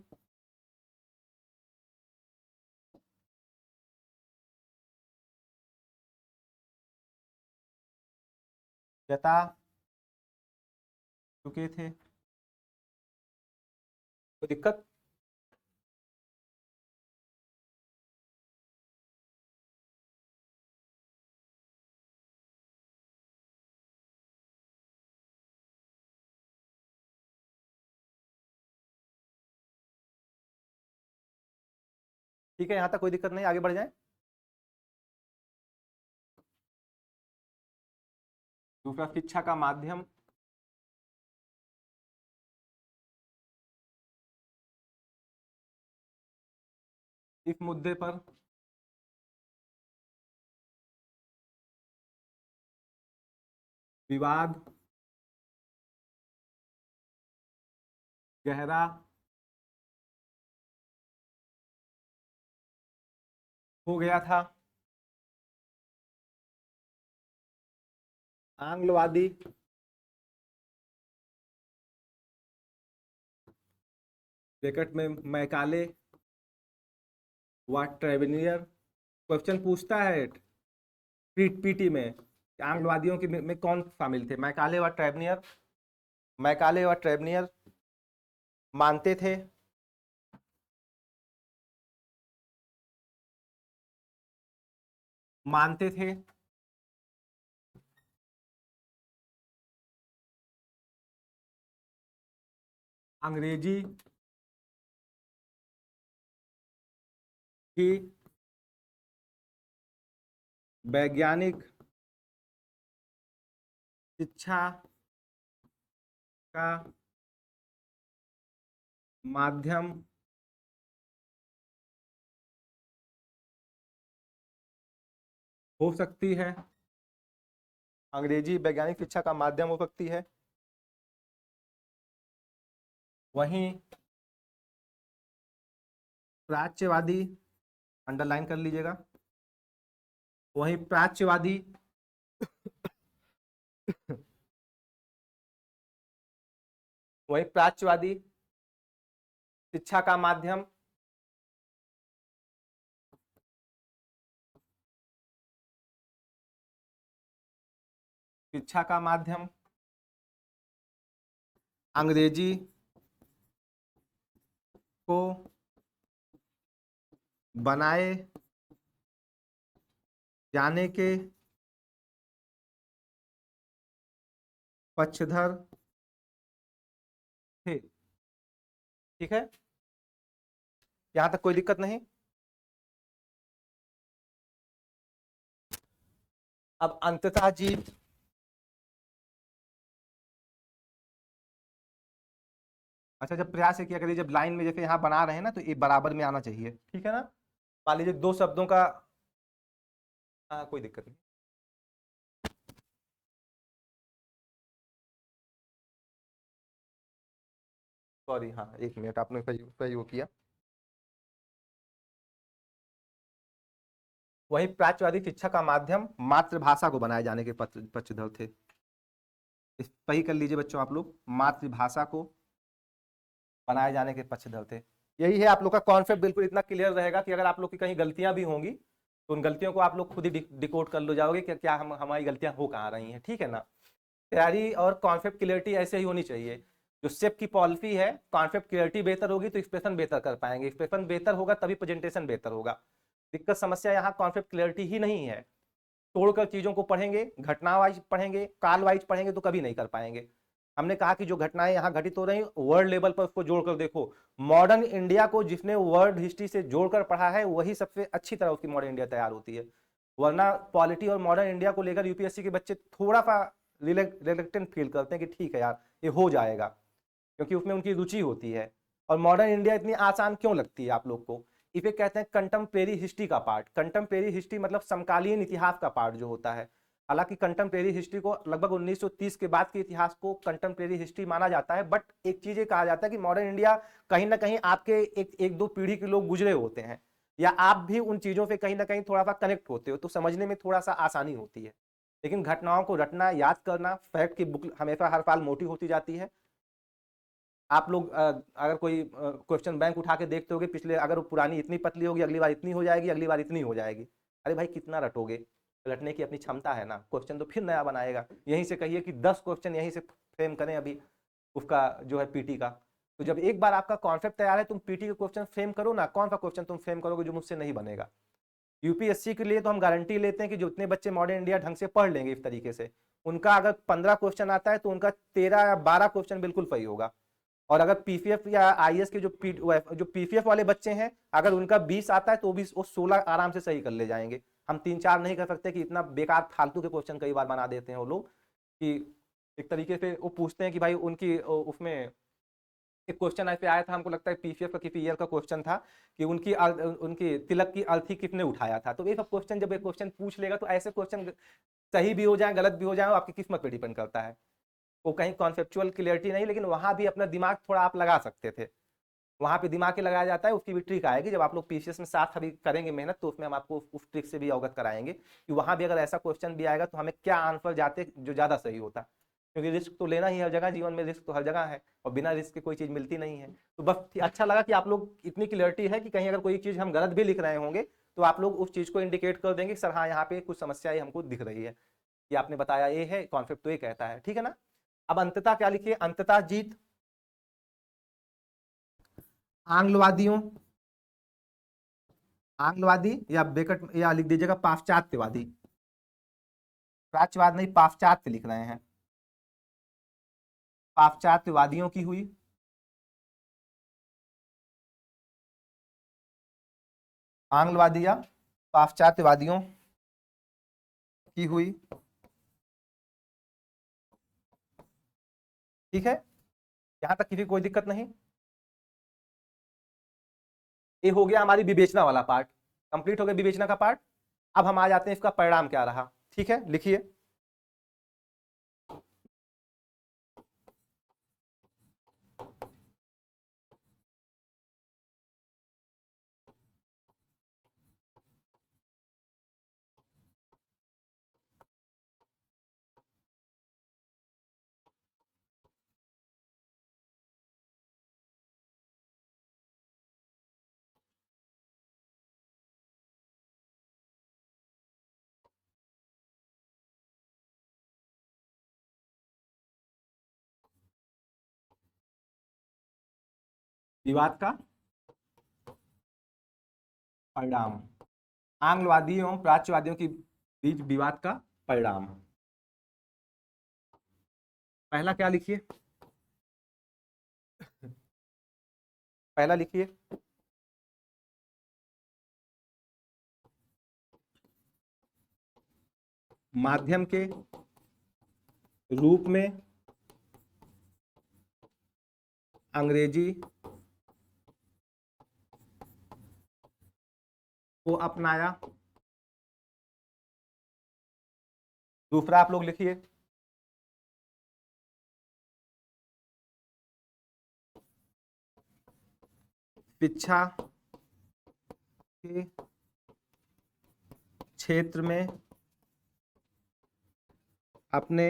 जता चुके थे। कोई दिक्कत? ठीक है, यहां तक कोई दिक्कत नहीं, आगे बढ़ जाए। दूसरा, शिक्षा का माध्यम इस मुद्दे पर विवाद गहरा हो गया था। आंग्लवादी ब्रैकेट में मैकाले व ट्रेवेनियर, क्वेश्चन पूछता है पीटी में आंग्लवादियों के में कौन शामिल थे। मैकाले व ट्रेवेनियर, मैकाले व ट्रेवेनियर मानते थे मानते थे अंग्रेजी की वैज्ञानिक शिक्षा का माध्यम हो सकती है, अंग्रेजी वैज्ञानिक शिक्षा का माध्यम हो सकती है। वहीं प्राच्यवादी, अंडरलाइन कर लीजिएगा, वहीं प्राच्यवादी वहीं प्राच्यवादी शिक्षा का माध्यम शिक्षा का माध्यम अंग्रेजी को बनाए जाने के पक्षधर थे। ठीक है, यहां तक कोई दिक्कत नहीं। अब अंततः जीत अच्छा, जब प्रयास किया करिए, जब लाइन में जैसे यहाँ बना रहे हैं ना, तो ये बराबर में आना चाहिए। ठीक है ना, मान लीजिए दो शब्दों का, हाँ कोई दिक्कत नहीं। सॉरी, हाँ 1 मिनट, आपने सही सही वो किया। वही प्राच्यवादी शिक्षा का माध्यम मातृभाषा को बनाए जाने के पक्षधर थे। इस सही कर लीजिए बच्चों आप लोग, मातृभाषा को बनाए जाने के पक्षधर थे। यही है आप लोग का कॉन्सेप्ट, बिल्कुल इतना क्लियर रहेगा कि अगर आप लोग की कहीं गलतियां भी होंगी तो उन गलतियों को आप लोग खुद ही डिकोड कर लो जाओगे कि क्या हमारी गलतियां हो कहाँ रही हैं, ठीक है ना। तैयारी और कॉन्सेप्ट क्लियरिटी ऐसे ही होनी चाहिए। जो सेप की पॉलिसी है, कॉन्सेप्ट क्लियरिटी बेहतर होगी तो एक्सप्रेशन बेहतर कर पाएंगे, एक्सप्रेशन बेहतर होगा तभी प्रेजेंटेशन बेहतर होगा। दिक्कत समस्या यहाँ कॉन्सेप्ट क्लियरिटी ही नहीं है। तोड़कर चीजों को पढ़ेंगे, घटना वाइज पढ़ेंगे, काल वाइज पढ़ेंगे तो कभी नहीं कर पाएंगे। हमने कहा कि जो घटनाएं यहाँ घटित हो रही वर्ल्ड लेवल पर उसको जोड़कर देखो। मॉडर्न इंडिया को जिसने वर्ल्ड हिस्ट्री से जोड़कर पढ़ा है वही सबसे अच्छी तरह उसकी मॉडर्न इंडिया तैयार होती है। वरना पॉलिटी और मॉडर्न इंडिया को लेकर यूपीएससी के बच्चे थोड़ा सा रिलेक्टेंट फील करते हैं कि ठीक है यार ये हो जाएगा, क्योंकि उसमें उनकी रुचि होती है। और मॉडर्न इंडिया इतनी आसान क्यों लगती है आप लोग को? इसे कहते हैं कंटेम्परेरी हिस्ट्री का पार्ट। कंटेम्परेरी हिस्ट्री मतलब समकालीन इतिहास का पार्ट जो होता है। हालांकि कंटेम्परेरी हिस्ट्री को लगभग 1930 के बाद के इतिहास को कंटेम्परेरी हिस्ट्री माना जाता है, बट एक चीज ये कहा जाता है कि मॉडर्न इंडिया कहीं ना कहीं आपके एक दो पीढ़ी के लोग गुजरे होते हैं, या आप भी उन चीजों से कहीं ना कहीं थोड़ा सा कनेक्ट होते हो, तो समझने में थोड़ा सा आसानी होती है। लेकिन घटनाओं को रटना, याद करना, फैक्ट की बुक हमेशा हर साल मोटी होती जाती है। आप लोग अगर कोई क्वेश्चन बैंक उठा के देखते होगे पिछले, अगर वो पुरानी इतनी पतली होगी, अगली बार इतनी हो जाएगी, अगली बार इतनी हो जाएगी। अरे भाई कितना रटोगे? रटने की अपनी क्षमता है ना, क्वेश्चन तो फिर नया बनाएगा। यहीं से कहिए कि 10 क्वेश्चन यहीं से फ्रेम करें अभी उसका जो है पीटी का। तो जब एक बार आपका कॉन्सेप्ट तैयार है, तुम पीटी के क्वेश्चन फ्रेम करो ना, कौन सा क्वेश्चन तुम फ्रेम करोगे जो मुझसे नहीं बनेगा? यूपीएससी के लिए तो हम गारंटी लेते हैं कि जो इतने बच्चे मॉडर्न इंडिया ढंग से पढ़ लेंगे इस तरीके से, उनका अगर 15 क्वेश्चन आता है तो उनका 13 या 12 क्वेश्चन बिल्कुल सही होगा। और अगर पीसीएफ या आईएएस के जो पीसीएफ वाले बच्चे हैं, अगर उनका 20 आता है तो भी वो 16 आराम से सही कर ले जाएंगे। हम 3-4 नहीं कर सकते कि इतना बेकार फालतू के क्वेश्चन कई बार बना देते हैं वो लोग, कि एक तरीके से वो पूछते हैं कि भाई उनकी उसमें एक क्वेश्चन ऐसे आया था, हमको लगता है पीसीएफ का किसी ईयर का क्वेश्चन था, कि उनकी तिलक की अर्थी किसने उठाया था। तो ये सब क्वेश्चन जब एक क्वेश्चन पूछ लेगा तो ऐसे क्वेश्चन सही भी हो जाए गलत भी हो जाए, आपकी किस्मत पे डिपेंड करता है। वो कहीं कॉन्सेप्चुअल क्लियरिटी नहीं, लेकिन वहां भी अपना दिमाग थोड़ा आप लगा सकते थे। वहां पे दिमाग के लगाया जाता है, उसकी भी ट्रिक आएगी जब आप लोग पीसीएस में साथ अभी करेंगे मेहनत, तो उसमें हम आपको उस ट्रिक से भी अवगत कराएंगे कि वहां भी अगर ऐसा क्वेश्चन भी आएगा तो हमें क्या आंसर जाते जो ज्यादा सही होता। क्योंकि रिस्क तो लेना ही हर जगह, जीवन में रिस्क तो हर जगह है, और बिना रिस्क के कोई चीज मिलती नहीं है। तो बस अच्छा लगा कि आप लोग इतनी क्लियरिटी है कि कहीं अगर कोई चीज हम गलत भी लिख रहे होंगे तो आप लोग उस चीज को इंडिकेट कर देंगे कि सर हाँ यहाँ पे कुछ समस्या हमको दिख रही है, कि आपने बताया ये है, कॉन्सेप्ट तो ये कहता है, ठीक है ना। अब अंततः क्या लिखिए? अंततः जीत आंग्लवादियों, आंग्लवादी या बेकट या लिख दीजिएगा पाश्चात्यवादी, प्राच्यवाद नहीं पाश्चात्य लिख रहे हैं, पाश्चात्यवादियों की हुई। आंग्लवादी या पाश्चात्यवादियों की हुई, ठीक है। यहां तक किसी कोई दिक्कत नहीं। ये हो गया हमारी विवेचना वाला पार्ट, कंप्लीट हो गया विवेचना का पार्ट। अब हम आ जाते हैं इसका परिणाम क्या रहा, ठीक है, लिखिए। विवाद का परिणाम, आंग्लवादियों एवं प्राच्यवादियों के बीच विवाद का परिणाम। पहला क्या लिखिए? पहला लिखिए, माध्यम के रूप में अंग्रेजी को अपनाया। दूसरा आप लोग लिखिए, शिक्षा के क्षेत्र में अपने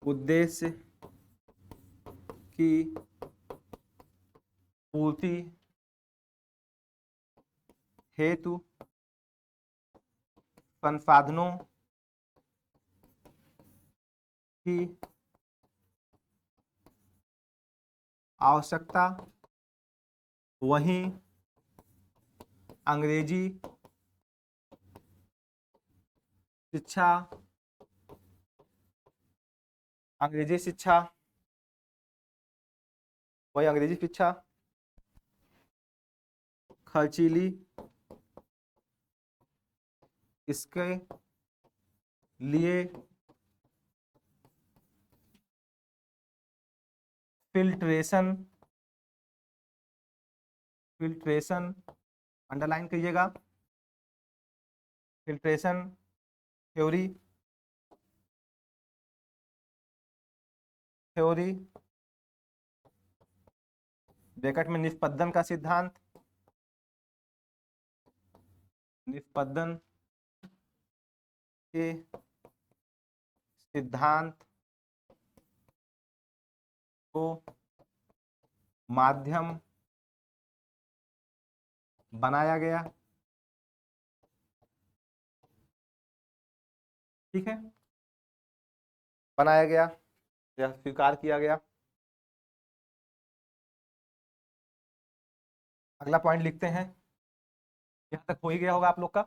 उद्देश्य की पूर्ति हेतु संसाधनों की आवश्यकता, वहीं अंग्रेजी शिक्षा वही अंग्रेजी शिक्षा खर्चीली, इसके लिए फिल्ट्रेशन अंडरलाइन करिएगा, फिल्ट्रेशन थ्योरी ब्रैकेट में निष्पदन का सिद्धांत, निष्पदन के सिद्धांत को माध्यम बनाया गया। ठीक है, बनाया गया या स्वीकार किया गया। अगला पॉइंट लिखते हैं, यहां तक हो ही गया होगा आप लोग का,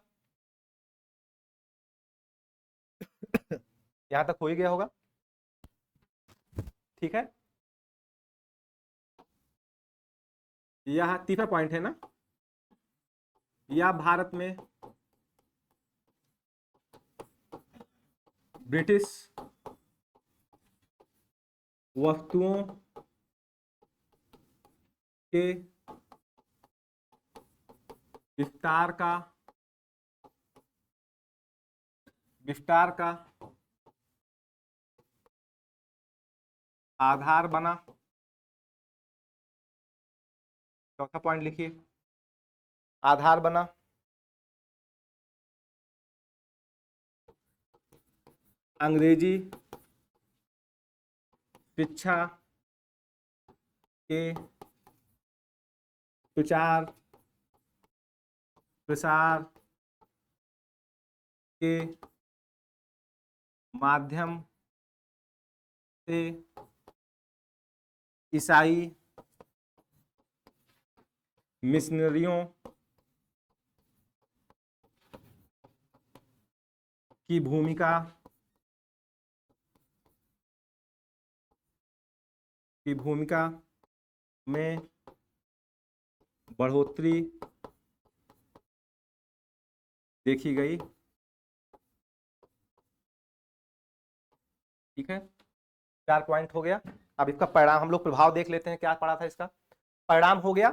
यहां तक हो ही गया होगा। ठीक है, यह तीसरा पॉइंट है ना, यह भारत में ब्रिटिश वस्तुओं के विस्तार का आधार बना। चौथा पॉइंट लिखिए, आधार बना। अंग्रेजी शिक्षा के प्रचार प्रसार के माध्यम से ईसाई मिशनरियों की भूमिका में बढ़ोतरी देखी गई। ठीक है, 4 पॉइंट हो गया। अब इसका परिणाम हम लोग प्रभाव देख लेते हैं, क्या पढ़ा था इसका परिणाम हो गया।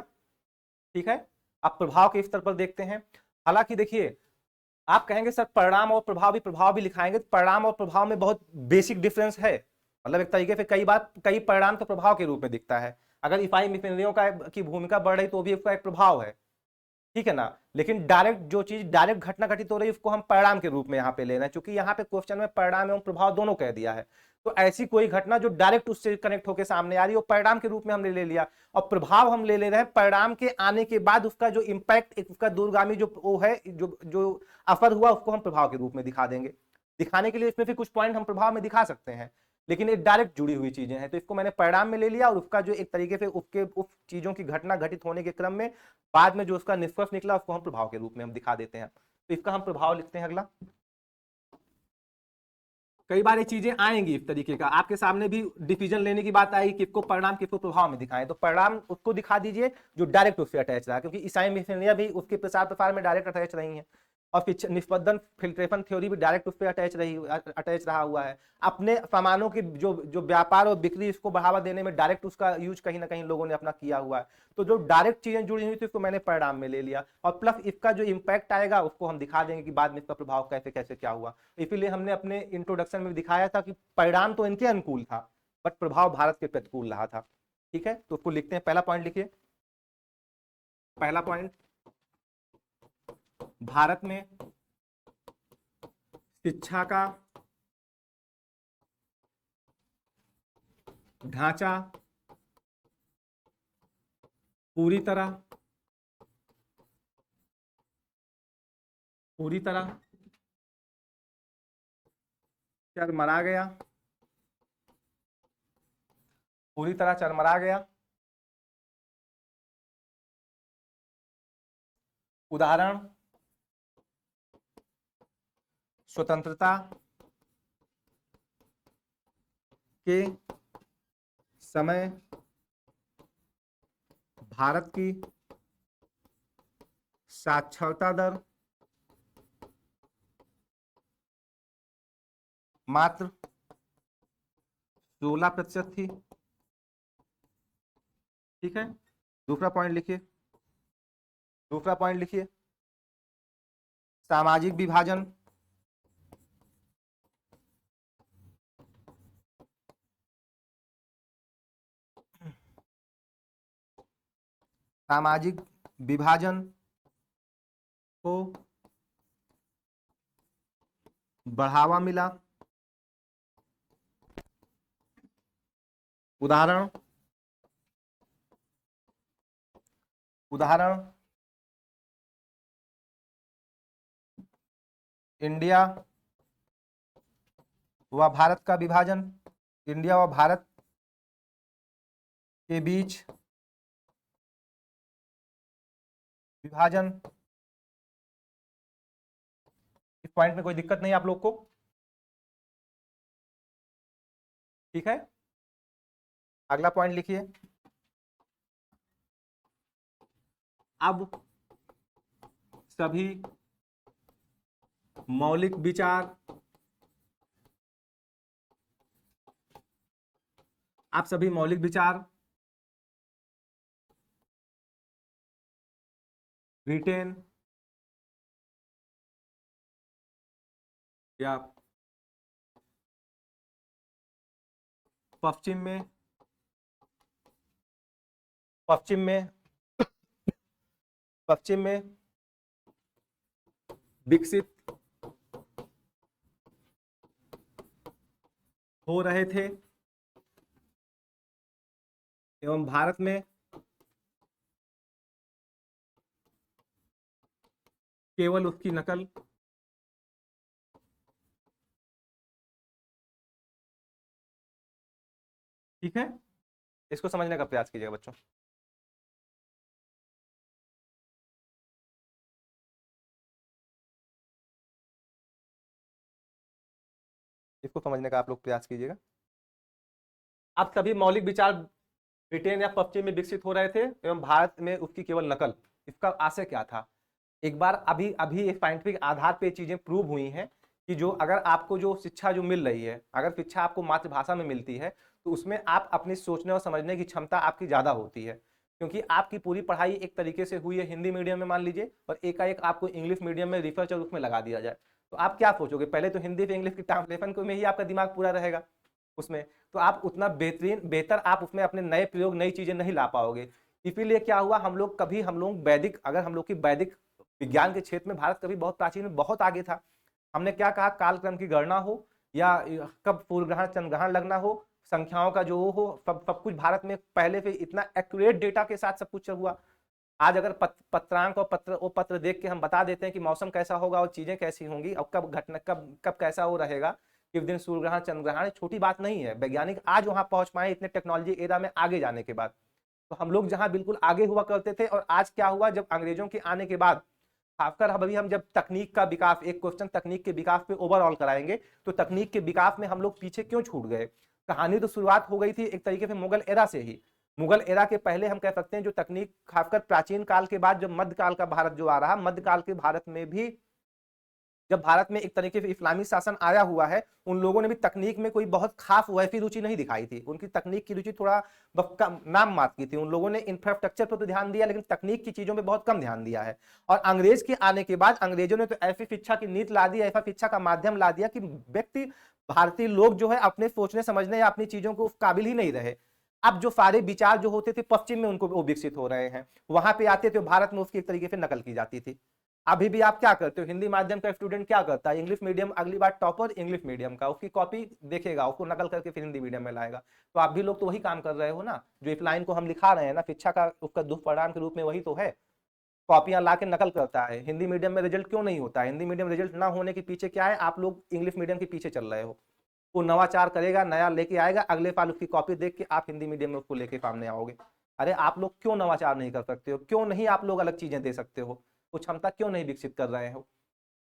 ठीक है, अब प्रभाव के स्तर पर देखते हैं। हालांकि देखिए, आप कहेंगे सर परिणाम और प्रभाव भी लिखाएंगे, तो परिणाम और प्रभाव में बहुत बेसिक डिफरेंस है। मतलब एक तरीके से कई परिणाम तो प्रभाव के रूप में दिखता है। अगर इफाई मिशनरियों की भूमिका बढ़ रही तो भी उसका एक प्रभाव है। ठीक है ना, लेकिन डायरेक्ट घटना घटित हो रही है उसको हम परिणाम के रूप में यहाँ पे लेना है, क्योंकि यहाँ पे क्वेश्चन में परिणाम एवं प्रभाव दोनों कह दिया है। तो ऐसी कोई घटना जो डायरेक्ट उससे कनेक्ट होकर सामने आ रही है वो परिणाम के रूप में हमने ले लिया, और प्रभाव हम ले रहे हैं परिणाम के आने के बाद उसका जो इंपैक्ट, उसका दूरगामी जो वो है, जो असर हुआ, उसको हम प्रभाव के रूप में दिखा देंगे। दिखाने के लिए इसमें फिर कुछ पॉइंट हम प्रभाव में दिखा सकते हैं, लेकिन ये डायरेक्ट जुड़ी हुई चीजें हैं, तो इसको मैंने परिणाम में ले लिया, और उसका जो एक तरीके से उस चीजों की घटना घटित होने के क्रम में बाद में जो उसका निष्कर्ष निकला उसको हम प्रभाव के रूप में हम दिखा देते हैं। तो इसका हम प्रभाव लिखते हैं। अगला, कई बार ये चीजें आएंगी इस तरीके का, आपके सामने भी डिसीजन लेने की बात आएगी, किसको परिणाम किसको प्रभाव में दिखाएं, तो परिणाम उसको दिखा दीजिए जो डायरेक्ट उससे अटैच रहा, क्योंकि ईसाई मिशनरियां भी उसके प्रसार प्रसार में डायरेक्ट अटैच रही हैं, और निष्पदन फिल्ट्रेशन थ्योरी भी डायरेक्ट उस पर अटैच रहा हुआ है। अपने सामानों की जो व्यापार और बिक्री, इसको बढ़ावा देने में डायरेक्ट उसका यूज कहीं ना कहीं लोगों ने अपना किया हुआ है। तो जो डायरेक्ट चीजें जुड़ी हुई थी उसको मैंने परिणाम में ले लिया, और प्लस इसका जो इम्पैक्ट आएगा उसको हम दिखा देंगे कि बाद में इसका प्रभाव कैसे कैसे क्या हुआ। इसीलिए हमने अपने इंट्रोडक्शन में दिखाया था कि परिणाम तो इनके अनुकूल था, बट प्रभाव भारत के प्रतिकूल रहा था। ठीक है, तो उसको लिखते हैं। पहला पॉइंट लिखिए। पहला पॉइंट, भारत में शिक्षा का ढांचा पूरी तरह चरमरा गया, पूरी तरह चरमरा गया। उदाहरण, स्वतंत्रता के समय भारत की साक्षरता दर मात्र 16% थी। ठीक है, दूसरा पॉइंट लिखिए। दूसरा पॉइंट लिखिए, सामाजिक विभाजन सामाजिक विभाजन को बढ़ावा मिला। उदाहरण, इंडिया व भारत का विभाजन, इंडिया व भारत के बीच विभाजन। इस पॉइंट में कोई दिक्कत नहीं आप लोग को? ठीक है, अगला पॉइंट लिखिए। अब सभी मौलिक विचार ब्रिटेन या पश्चिम में विकसित हो रहे थे एवं भारत में केवल उसकी नकल ठीक है, इसको समझने का प्रयास कीजिएगा बच्चों। इसको समझने का आप लोग प्रयास कीजिएगा। अब सभी मौलिक विचार ब्रिटेन या पश्चिम में विकसित हो रहे थे एवं भारत में उसकी केवल नकल। इसका आशय क्या था? एक बार अभी एक साइंटिफिक आधार पे चीजें प्रूव हुई हैं कि जो अगर आपको जो शिक्षा जो मिल रही है, अगर शिक्षा आपको मातृभाषा में मिलती है तो उसमें आप अपनी सोचने और समझने की क्षमता आपकी ज्यादा होती है, क्योंकि आपकी पूरी पढ़ाई एक तरीके से हुई है हिंदी मीडियम में मान लीजिए, और एकाएक आपको इंग्लिश मीडियम में रिसर्च और उसमें लगा दिया जाए, तो आप क्या सोचोगे? पहले तो हिंदी से इंग्लिश की ट्रांसलेशन में ही आपका दिमाग पूरा रहेगा उसमें, तो आप उतना बेहतर आप उसमें अपने नए प्रयोग नई चीजें नहीं ला पाओगे। इसीलिए क्या हुआ, हम लोग वैदिक, अगर हम लोग की वैदिक विज्ञान के क्षेत्र में भारत कभी बहुत प्राचीन में बहुत आगे था। हमने क्या कहा, कालक्रम की गणना हो या कब सूर्य ग्रहण चंद्र ग्रहण लगना हो, संख्याओं का जो हो, सब कुछ भारत में पहले से इतना एक्यूरेट डेटा के साथ सब कुछ हुआ। आज अगर पत्रांक और पत्र देख के हम बता देते हैं कि मौसम कैसा होगा और चीजें कैसी होंगी और कब घटना कब कैसा हो रहेगा, किस दिन सूर्य ग्रहण चंद्र ग्रहण, छोटी बात नहीं है। वैज्ञानिक आज वहां पहुंच पाए इतने टेक्नोलॉजी एरा में आगे जाने के बाद। तो हम लोग जहां बिल्कुल आगे हुआ करते थे, और आज क्या हुआ, जब अंग्रेजों के आने के बाद, खासकर अभी हम जब तकनीक का विकास, एक क्वेश्चन तकनीक के विकास पे ओवरऑल कराएंगे, तो तकनीक के विकास में हम लोग पीछे क्यों छूट गए? कहानी तो शुरुआत हो गई थी एक तरीके से मुगल एरा से ही। मुगल एरा के पहले हम कह सकते हैं जो तकनीक, खासकर प्राचीन काल के बाद जब मध्यकाल का भारत जो आ रहा, मध्यकाल के भारत में भी जब भारत में एक तरीके से इस्लामी शासन आया हुआ है, उन लोगों ने भी तकनीक में कोई बहुत खास वैसी रुचि नहीं दिखाई थी। उनकी तकनीक की रुचि थोड़ा नाम मात्र की थी। उन लोगों ने इंफ्रास्ट्रक्चर पर तो ध्यान दिया, लेकिन तकनीक की चीजों में बहुत कम ध्यान दिया है। और अंग्रेज के आने के बाद अंग्रेजों ने तो ऐसी शिक्षा की नीति ला दी, ऐसा शिक्षा का माध्यम ला दिया कि व्यक्ति, भारतीय लोग जो है अपने सोचने समझने या अपनी चीजों को काबिल ही नहीं रहे। अब जो सारे विचार जो होते थे पश्चिम में उनको वो विकसित हो रहे हैं, वहां पे आते थे भारत में उसकी एक तरीके से नकल की जाती थी। अभी भी आप क्या करते हो, हिंदी माध्यम का स्टूडेंट क्या करता है, इंग्लिश मीडियम अगली बार टॉपर इंग्लिश मीडियम का, उसकी कॉपी देखेगा, उसको नकल करके फिर हिंदी मीडियम में लाएगा। तो आप भी लोग तो वही काम कर रहे हो ना, जो इस लाइन को हम लिखा रहे हैं ना, शिक्षा का उसका दुष्परिणाम के रूप में वही तो है। कॉपियां ला के नकल करता है। हिंदी मीडियम में रिजल्ट क्यों नहीं होता है, हिंदी मीडियम रिजल्ट ना होने के पीछे क्या है, आप लोग इंग्लिश मीडियम के पीछे चल रहे हो। वो नवाचार करेगा, नया लेके आएगा, अगले साल उसकी कॉपी देख के आप हिंदी मीडियम में उसको लेके सामने आओगे। अरे आप लोग क्यों नवाचार नहीं कर सकते हो, क्यों नहीं आप लोग अलग चीजें दे सकते हो, वो क्षमता क्यों नहीं विकसित कर रहे हो।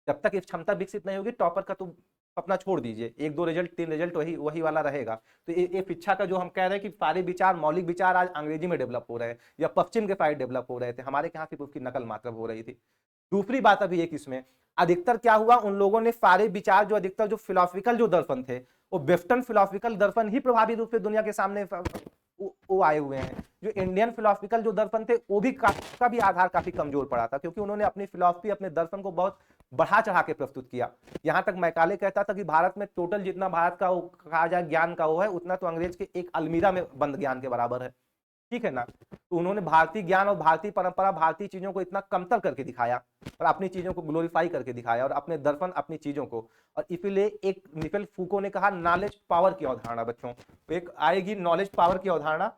जब तक ये क्षमता विकसित नहीं होगी, टॉपर का तो अपना छोड़ दीजिए, एक दो रिजल्ट तीन रिजल्ट वही वही वाला रहेगा। तो ये शिक्षा का जो हम कह रहे हैं कि सारे विचार मौलिक विचार आज अंग्रेजी में डेवलप हो रहे हैं या पश्चिम के साइड डेवलप हो रहे थे, हमारे यहाँ सिर्फ उसकी नकल मात्र हो रही थी। दूसरी बात अभी एक इसमें अधिकतर क्या हुआ, उन लोगों ने सारे विचार जो अधिकतर जो फिलोसफिकल जो दर्पण थे, वो वेस्टर्न फिलोसफिकल दर्पण ही प्रभावी रूप से दुनिया के सामने वो आए हुए हैं। जो इंडियन फिलोसफिकल जो दर्पण थे वो भी का भी आधार काफी कमजोर पड़ा था, क्योंकि उन्होंने अपनी फिलोसफी अपने दर्पण को बहुत बढ़ा चढ़ा के प्रस्तुत किया। यहां तक मैकाले कहता था कि भारत में टोटल जितना भारत का कहा जाए ज्ञान का वो है, उतना तो अंग्रेज के एक अलमीरा में बंद ज्ञान के बराबर है। ठीक है ना। तो उन्होंने भारतीय ज्ञान और भारतीय परंपरा भारतीय चीजों को इतना कमतर करके दिखाया और अपनी चीजों को ग्लोरीफाई करके दिखाया और अपने दर्पण अपनी चीजों को। और इसीलिए एक मिशेल फूको ने कहा नॉलेज पावर की अवधारणा, बच्चों एक आएगी नॉलेज पावर की अवधारणा।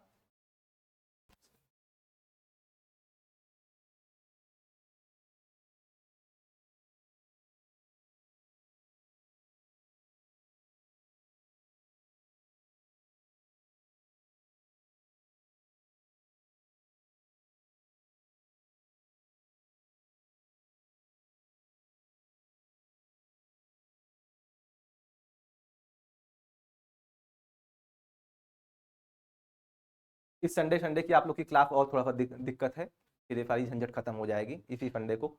इस संडे संडे की आप लोग की क्लास और थोड़ा सा दिक्कत है, फिर ये सारी झंझट खत्म हो जाएगी इसी संडे को।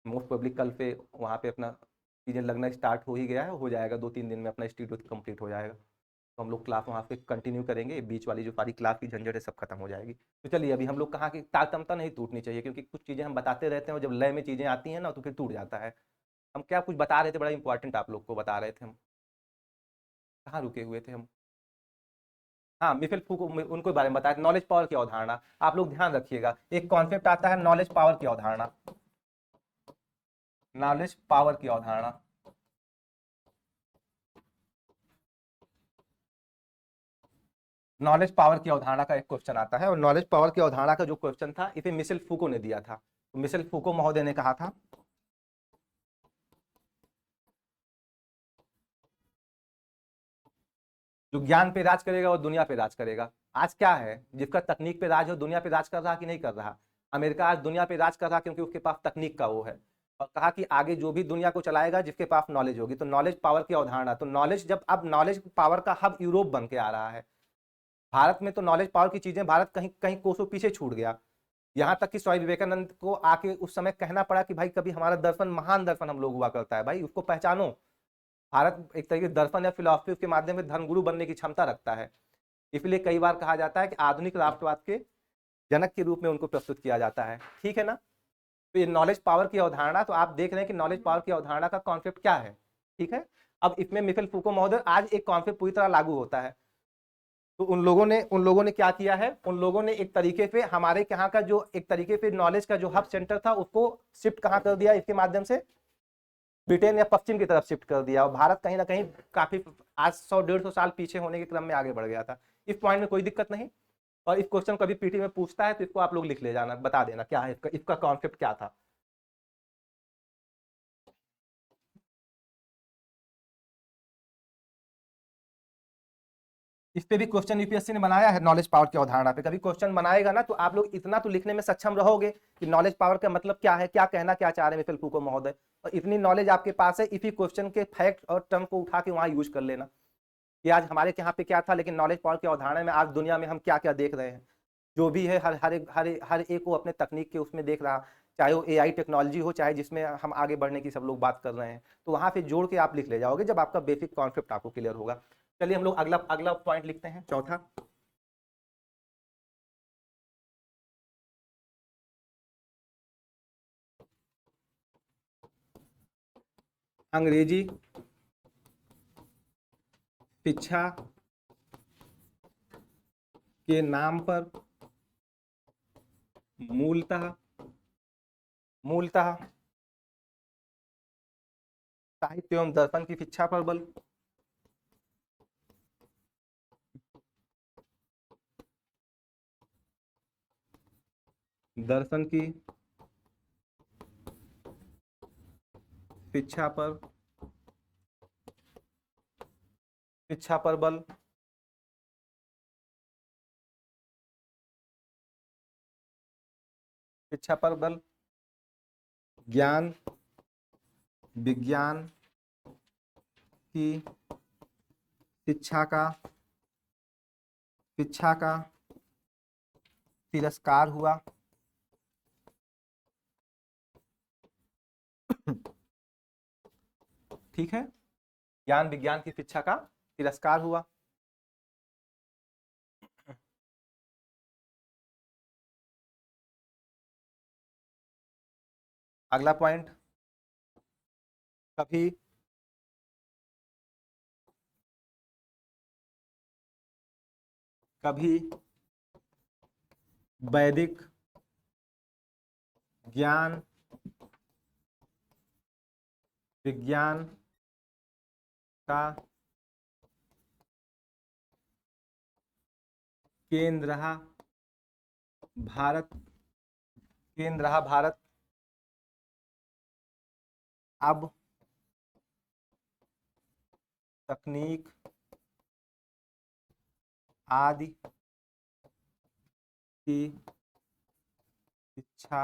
मोस्ट पब्लिक कल पे वहाँ पे अपना चीजें लगना स्टार्ट हो ही गया है, हो जाएगा 2-3 दिन में अपना इंस्टीट्यूट कंप्लीट हो जाएगा। तो हम लोग क्लास वहाँ पे कंटिन्यू करेंगे, बीच वाली जो सारी क्लास की झंझट है सब खत्म हो जाएगी। तो चलिए अभी हम लोग कहाँ की तारतम्यता नहीं टूटनी चाहिए, क्योंकि कुछ चीजें हम बताते रहते हैं और जब लय में चीजें आती हैं ना तो फिर टूट जाता है। हम क्या कुछ बता रहे थे, बड़ा इंपॉर्टेंट आप लोग को बता रहे थे हम, कहाँ रुके हुए थे हम। हाँ मिफिल फूको उनको बारे में बताया, नॉलेज पावर की अवधारणा। आप लोग ध्यान रखिएगा, एक कॉन्सेप्ट आता है नॉलेज पावर की अवधारणा, नॉलेज पावर की अवधारणा। नॉलेज पावर की अवधारणा का एक क्वेश्चन आता है और नॉलेज पावर की अवधारणा का जो क्वेश्चन था इसे मिशेल फूको ने दिया था। तो मिशेल फूको महोदय ने कहा था जो ज्ञान पे राज करेगा वो दुनिया पे राज करेगा। आज क्या है, जिसका तकनीक पे राज हो दुनिया पे राज कर रहा कि नहीं कर रहा। अमेरिका आज दुनिया पे राज कर रहा क्योंकि उसके पास तकनीक का वो है। और कहा कि आगे जो भी दुनिया को चलाएगा जिसके पास नॉलेज होगी। तो नॉलेज पावर की अवधारणा, तो नॉलेज जब अब नॉलेज पावर का हब यूरोप बन के आ रहा है, भारत में तो नॉलेज पावर की चीजें भारत कहीं कहीं कोसों पीछे छूट गया। यहां तक कि स्वामी विवेकानंद को आके उस समय कहना पड़ा कि भाई कभी हमारा दर्पण महान दर्पण हम लोग हुआ करता है, भाई उसको पहचानो। भारत एक तरीके दर्पण या फिलोसफी के माध्यम से धर्मगुरु बनने की क्षमता रखता है। इसलिए कई बार कहा जाता है कि आधुनिक राष्ट्रवाद के जनक के रूप में उनको प्रस्तुत किया जाता है। ठीक है ना। तो ये नॉलेज पावर की अवधारणा, तो आप देख रहे हैं कि नॉलेज पावर की अवधारणा का कॉन्सेप्ट क्या है। ठीक है। अब इसमें मिशेल फूको महोदय आज एक कॉन्सेप्ट पूरी तरह लागू होता है। तो उन लोगों ने क्या किया है, उन लोगों ने एक तरीके से हमारे यहाँ का जो एक तरीके से नॉलेज का जो हब सेंटर था उसको शिफ्ट कहाँ कर दिया, इसके माध्यम से ब्रिटेन या पश्चिम की तरफ शिफ्ट कर दिया। और भारत कहीं ना कहीं काफी आज 100-150 साल पीछे होने के क्रम में आगे बढ़ गया था। इस पॉइंट में कोई दिक्कत नहीं। और इस क्वेश्चन कभी पीटी में पूछता है तो इसको आप लोग लिख ले जाना, बता देना क्या है इसका कॉन्सेप्ट क्या था। इस पे भी क्वेश्चन यूपीएससी ने बनाया है, नॉलेज पावर की अवधारणा पे कभी क्वेश्चन बनाएगा ना तो आप लोग इतना तो लिखने में सक्षम रहोगे कि नॉलेज पावर का मतलब क्या है, क्या कहना क्या चाह रहे हैं मिशेल फूको महोदय। और इतनी नॉलेज आपके पास है, इसी क्वेश्चन के फैक्ट और टर्म को उठा के वहां यूज कर लेना कि आज हमारे यहाँ पे क्या था, लेकिन नॉलेज पावर की अवधारणा में आज दुनिया में हम क्या क्या देख रहे हैं। जो भी है हर एक को अपने तकनीक के उसमें देख रहा, चाहे वो एआई टेक्नोलॉजी हो, चाहे जिसमें हम आगे बढ़ने की सब लोग बात कर रहे हैं। तो वहां पे जोड़ के आप लिख ले जाओगे जब आपका बेसिक कॉन्सेप्ट आपको क्लियर होगा। चलिए हम लोग अगला अगला पॉइंट लिखते हैं, चौथा। अंग्रेजी शिक्षा के नाम पर मूलतः मूलतः साहित्य एवं दर्शन की शिक्षा पर बल। दर्शन की शिक्षा पर बल। शिक्षा पर बल। ज्ञान विज्ञान की शिक्षा का तिरस्कार हुआ। ठीक है, ज्ञान विज्ञान की शिक्षा का तिरस्कार हुआ। अगला पॉइंट, कभी वैदिक ज्ञान विज्ञान का केंद्र रहा भारत। अब तकनीक आदि की शिक्षा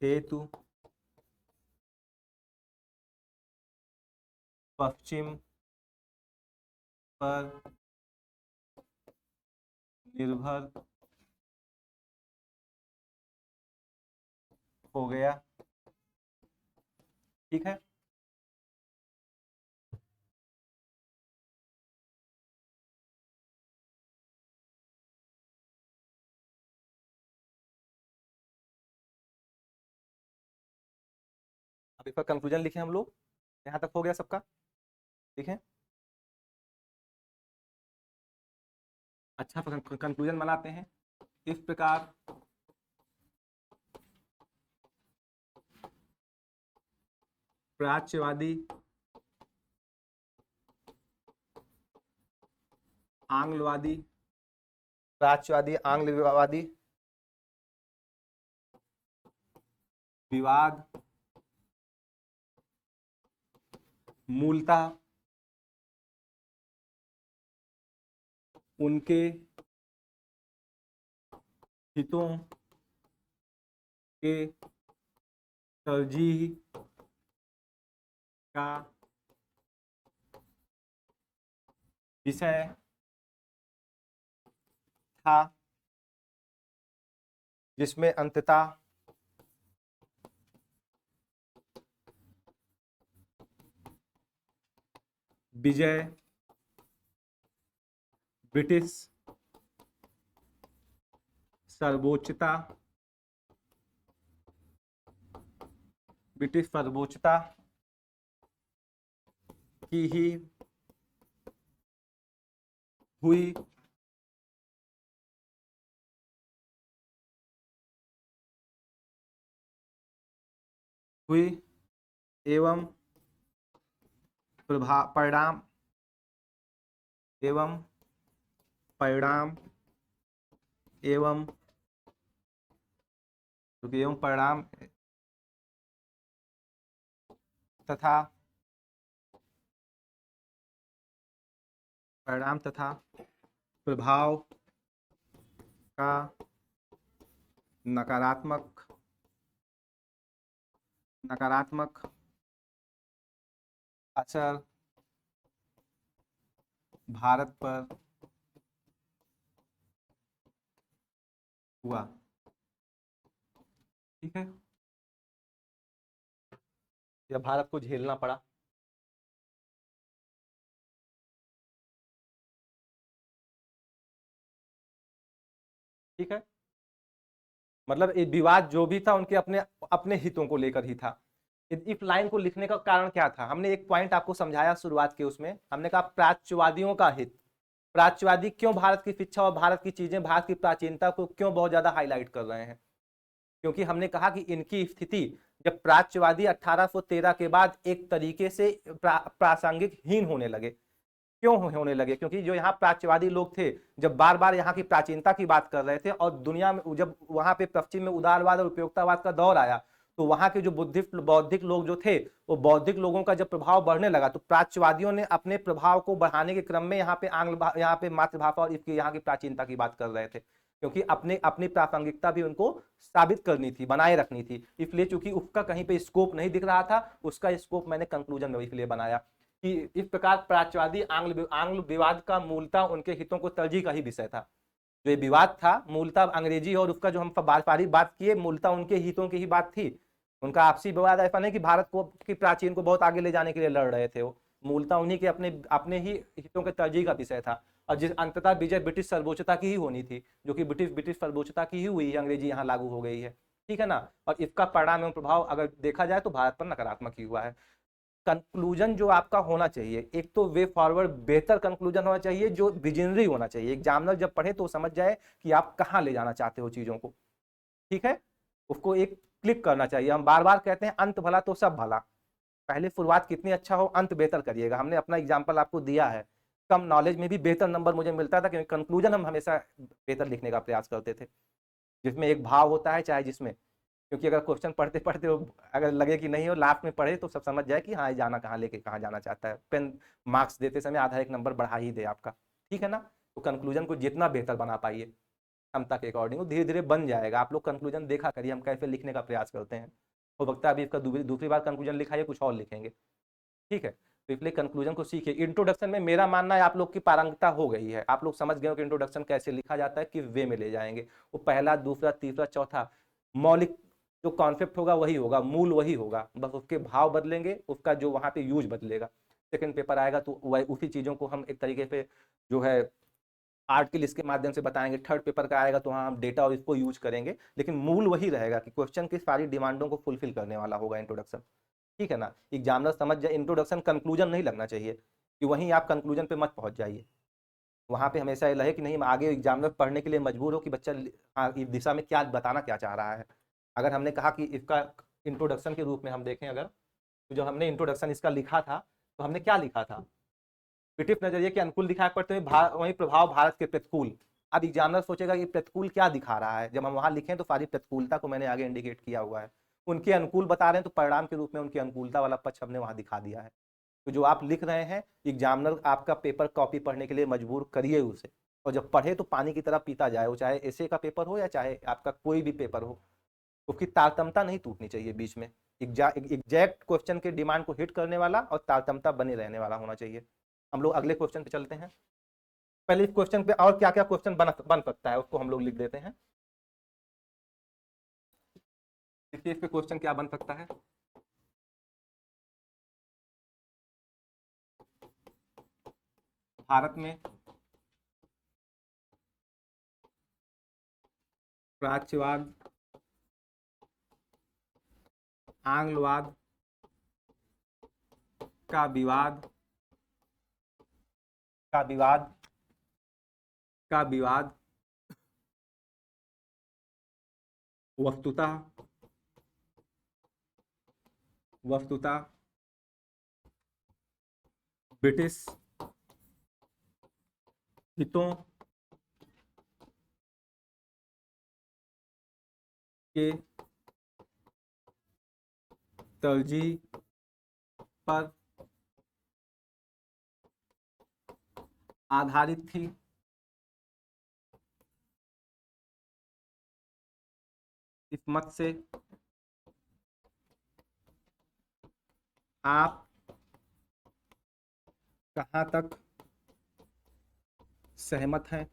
हेतु पश्चिम पर निर्भर हो गया। ठीक है, अब इसका कंक्लूजन लिखें हम लोग। यहां तक हो गया सबका, लिखें। अच्छा, कंक्लूजन बनाते हैं। इस प्रकार प्राच्यवादी आंग्लवादी विवाद मूलतः उनके हितों के तरजीह का विषय था, जिसमें अंततः विजय ब्रिटिश सर्वोच्चता की ही हुई। एवं परिणाम तथा प्रभाव का नकारात्मक असर भारत पर हुआ। ठीक है, या भारत को झेलना पड़ा। ठीक है, मतलब ये विवाद जो भी था उनके अपने अपने हितों को लेकर ही था। इस लाइन को लिखने का कारण क्या था? हमने एक पॉइंट आपको समझाया शुरुआत के, उसमें हमने कहा प्राच्यवादियों का हित। प्राच्यवादी क्यों भारत की शिक्षा और भारत की चीजें, भारत की प्राचीनता को क्यों बहुत ज्यादा हाईलाइट कर रहे हैं? क्योंकि हमने कहा कि इनकी स्थिति जब प्राच्यवादी 1813 के बाद एक तरीके से प्रासंगिक हीन होने लगे। क्यों होने लगे? क्योंकि जो यहाँ प्राच्यवादी लोग थे, जब बार बार यहाँ की प्राचीनता की बात कर रहे थे और दुनिया में जब वहां पे पश्चिम में उदारवाद और उपयोगितावाद का दौर आया, तो वहां के जो बुद्धिस्ट बौद्धिक लोग जो थे, वो बौद्धिक लोगों का जब प्रभाव बढ़ने लगा, तो प्राच्यवादियों ने अपने प्रभाव को बढ़ाने के क्रम में यहाँ पे यहाँ पे मातृभाषा और इसकी यहाँ की प्राचीनता की बात कर रहे थे, क्योंकि अपने अपनी प्रासंगिकता भी उनको साबित करनी थी, बनाए रखनी थी। इसलिए चूंकि उसका कहीं पे स्कोप नहीं दिख रहा था, उसका स्कोप मैंने कंक्लूजन में इसलिए बनाया कि इस प्रकार प्राच्यवादी आंग्ल विवाद का मूलतः उनके हितों को तरजीह का ही विषय था। जो ये विवाद था मूलतः अंग्रेजी और उसका जो हम बात किए, मूलतः उनके हितों की ही बात थी। उनका आपसी विवाद ऐसा नहीं कि भारत को की प्राचीन को बहुत आगे ले जाने के लिए लड़ रहे थे, वो मूलतः उन्हीं के अपने अपने ही हितों के तरजीह का विषय था। और जिस अंततः विजय ब्रिटिश सर्वोच्चता की ही होनी थी, जो कि ब्रिटिश सर्वोच्चता की ही हुई, अंग्रेजी यहाँ लागू हो गई है, ठीक है ना। और इसका परिणाम एवं प्रभाव अगर देखा जाए तो भारत पर नकारात्मक ही हुआ है। कंक्लूजन जो आपका होना चाहिए, एक तो वे फॉरवर्ड बेहतर कंक्लूजन होना चाहिए, जो विजनरी होना चाहिए। एग्जामिनर जब पढ़े तो समझ जाए कि आप कहाँ ले जाना चाहते हो चीजों को, ठीक है। उसको एक क्लिक करना चाहिए। हम बार बार कहते हैं अंत भला तो सब भला, पहले शुरुआत कितनी अच्छा हो, अंत बेहतर करिएगा। हमने अपना एग्जाम्पल आपको दिया है, कम नॉलेज में भी बेहतर नंबर मुझे मिलता था, क्योंकि कंक्लूजन हम हमेशा बेहतर लिखने का प्रयास करते थे, जिसमें एक भाव होता है, चाहे जिसमें, क्योंकि अगर क्वेश्चन पढ़ते पढ़ते अगर लगे कि नहीं हो, लास्ट में पढ़े तो सब समझ जाए कि हाँ जाना कहाँ, लेके कहाँ जाना चाहता है। पेन मार्क्स देते समय आधा एक नंबर बढ़ा ही दे आपका, ठीक है ना। तो कंक्लूजन को जितना बेहतर बना पाइए क्षमता के अकॉर्डिंग, धीरे धीरे बन जाएगा। आप लोग कंक्लूजन देखा करिए हम कैसे लिखने का प्रयास करते हैं। हो सकता है अभी इसका दूसरी बार कंक्लूजन लिखा है, कुछ और लिखेंगे, ठीक है। तो इसलिए कंक्लूजन को सीखिए। इंट्रोडक्शन में मेरा मानना है आप लोग की पारंगता हो गई है, आप लोग समझ गए हो कि इंट्रोडक्शन कैसे लिखा जाता है, किस वे में ले जाएंगे। वो पहला, दूसरा, तीसरा, चौथा मौलिक जो कॉन्सेप्ट होगा वही होगा, मूल वही होगा, बस उसके भाव बदलेंगे, उसका जो वहां पे यूज बदलेगा। सेकंड पेपर आएगा तो उसी चीजों को हम एक तरीके से जो है आर्टिकल इसके माध्यम से बताएंगे। थर्ड पेपर का आएगा तो हाँ हम डेटा और इसको यूज करेंगे, लेकिन मूल वही रहेगा कि क्वेश्चन की सारी डिमांडों को फुलफिल करने वाला होगा इंट्रोडक्शन, ठीक है ना। एग्जामिनर समझ जाए, इंट्रोडक्शन कंक्लूजन नहीं लगना चाहिए कि वहीं आप कंक्लूजन पे मत पहुंच जाइए। वहां पे हमेशा ये रहे कि नहीं, आगे एग्जामिनर पढ़ने के लिए मजबूर हो कि बच्चा इस दिशा में क्या बताना क्या चाह रहा है। अगर हमने कहा कि इसका इंट्रोडक्शन के रूप में हम देखें, अगर तो जब हमने इंट्रोडक्शन इसका लिखा था तो हमने क्या लिखा था, ब्रिटिश नजरिए के अनुकूल दिखाया पड़ते हैं, वही प्रभाव भारत के प्रतिकूल। अब एग्जामिनर सोचेगा कि प्रतिकूल क्या दिखा रहा है, जब हम वहां लिखें तो सारी प्रतिकूलता को मैंने आगे इंडिकेट किया हुआ है। उनके अनुकूल बता रहे हैं तो परिणाम के रूप में उनकी अनुकूलता वाला पक्ष हमने वहां दिखा दिया है। तो जो आप लिख रहे हैं, एग्जामिनर आपका पेपर कॉपी पढ़ने के लिए मजबूर करिए उसे, और जब पढ़े तो पानी की तरह पीता जाए, वो चाहे एसे का पेपर हो या चाहे आपका कोई भी पेपर हो, उसकी तारतम्यता नहीं टूटनी चाहिए बीच में। एग्जैक्ट क्वेश्चन के डिमांड को हिट करने वाला और तारतम्यता बने रहने वाला होना चाहिए। हम लोग अगले क्वेश्चन पे चलते हैं। पहले इस क्वेश्चन पे और क्या क्या क्वेश्चन बन सकता है उसको हम लोग लिख देते हैं। देखिए इस पे क्वेश्चन क्या बन सकता है। भारत में प्राच्यवाद, आंग्लवाद का विवाद का विवाद का विवाद वस्तुतः ब्रिटिश हितों के तरजीह पर आधारित थी। इस मत से आप कहां तक सहमत हैं?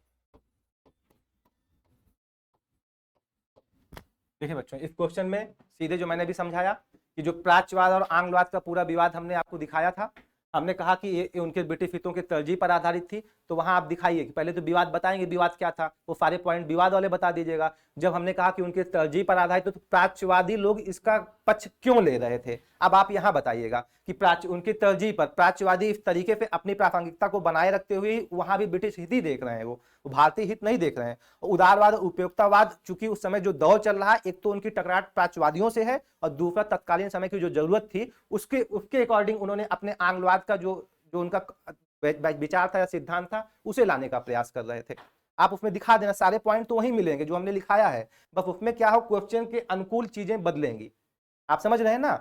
देखिए बच्चों, इस क्वेश्चन में सीधे जो मैंने भी समझाया कि जो प्राच्यवाद और आंग्लवाद का पूरा विवाद हमने आपको दिखाया था, हमने कहा कि ये उनके ब्रिटिश हितों के तरजीह पर आधारित थी। तो वहां आप दिखाइए कि पहले तो विवाद बताएंगे, विवाद क्या था, वो सारे पॉइंट विवाद वाले बता दीजिएगा। जब हमने कहा कि उनके तरजीह पर आधारित, तो प्राच्यवादी लोग इसका पक्ष क्यों ले रहे थे, अब आप यहाँ बताइएगा कि प्राच्य उनकी तरजीह पर प्राच्यवादी इस तरीके से अपनी प्रासंगिकता को बनाए रखते हुए वहां भी ब्रिटिश हित ही देख रहे हैं, वो भारतीय हित नहीं देख रहे हैं। उदारवाद और उपयोगितावाद, चूंकि उस समय जो दौर चल रहा है, एक तो उनकी टकरार प्राच्यवादियों से है और दूसरा तत्कालीन समय की जो जरूरत थी उसके उसके अकॉर्डिंग उन्होंने अपने आंग्लवाद का जो जो उनका विचार था या सिद्धांत था उसे लाने का प्रयास कर रहे थे। आप उसमें दिखा देना, सारे पॉइंट तो वही मिलेंगे जो हमने लिखाया है, बस उसमें क्या हो, क्वेश्चन के अनुकूल चीजें बदलेंगी। आप समझ रहे हैं ना?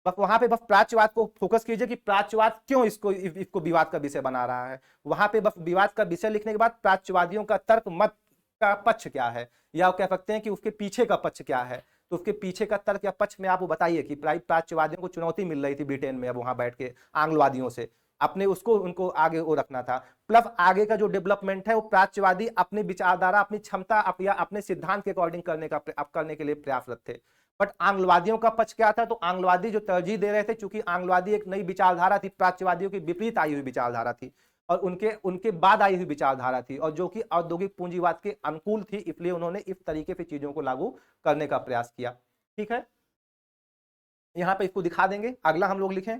बस वहां पे बस प्राच्यवाद को फोकस कीजिए कि प्राच्यवाद क्यों इसको विवाद का विषय बना रहा है। वहां पे बस विवाद का विषय लिखने के बाद प्राच्यवादियों का तर्क मत का पक्ष क्या है, या कह सकते हैं कि उसके पीछे का पक्ष क्या है, तो उसके पीछे का तर्क या पक्ष में आप वो बताइए कि प्राच्यवादियों को चुनौती मिल रही थी ब्रिटेन में, अब वहां बैठ के आंग्लवादियों से अपने उसको उनको आगे वो रखना था। प्लस आगे का जो डेवलपमेंट है वो प्राच्यवादी अपनी विचारधारा, अपनी क्षमता या अपने सिद्धांत के अकॉर्डिंग करने के लिए प्रयासरत थे। बट आंग्लवादियों का पक्ष क्या था, तो आंग्लवादी जो तरजीह दे रहे थे, चूंकि आंग्लवादी एक नई विचारधारा थी, प्राच्यवादियों की विपरीत आई हुई विचारधारा थी और उनके उनके बाद आई हुई विचारधारा थी, और जो कि औद्योगिक पूंजीवाद के अनुकूल थी, इसलिए उन्होंने इस तरीके से चीजों को लागू करने का प्रयास किया। ठीक है, यहां पे इसको दिखा देंगे। अगला हम लोग लिखें,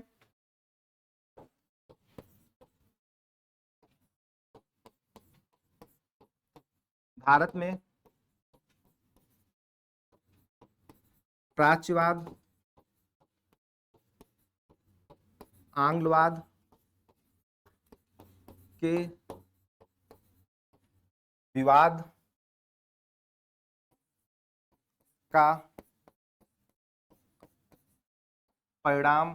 भारत में प्राच्यवाद, आंग्लवाद के विवाद का परिणाम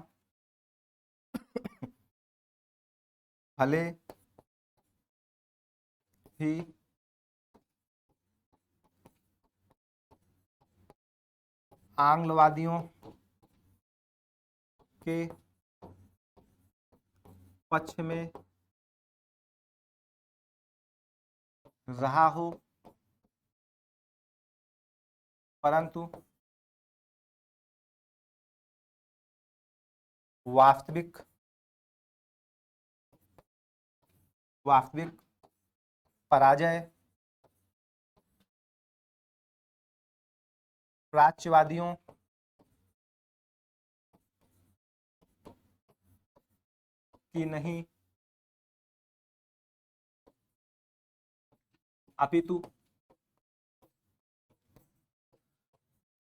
भले ही आंग्लवादियों के पक्ष में रहा हो, परंतु वास्तविक वास्तविक पराजय प्राच्यवादियों की नहीं अपितु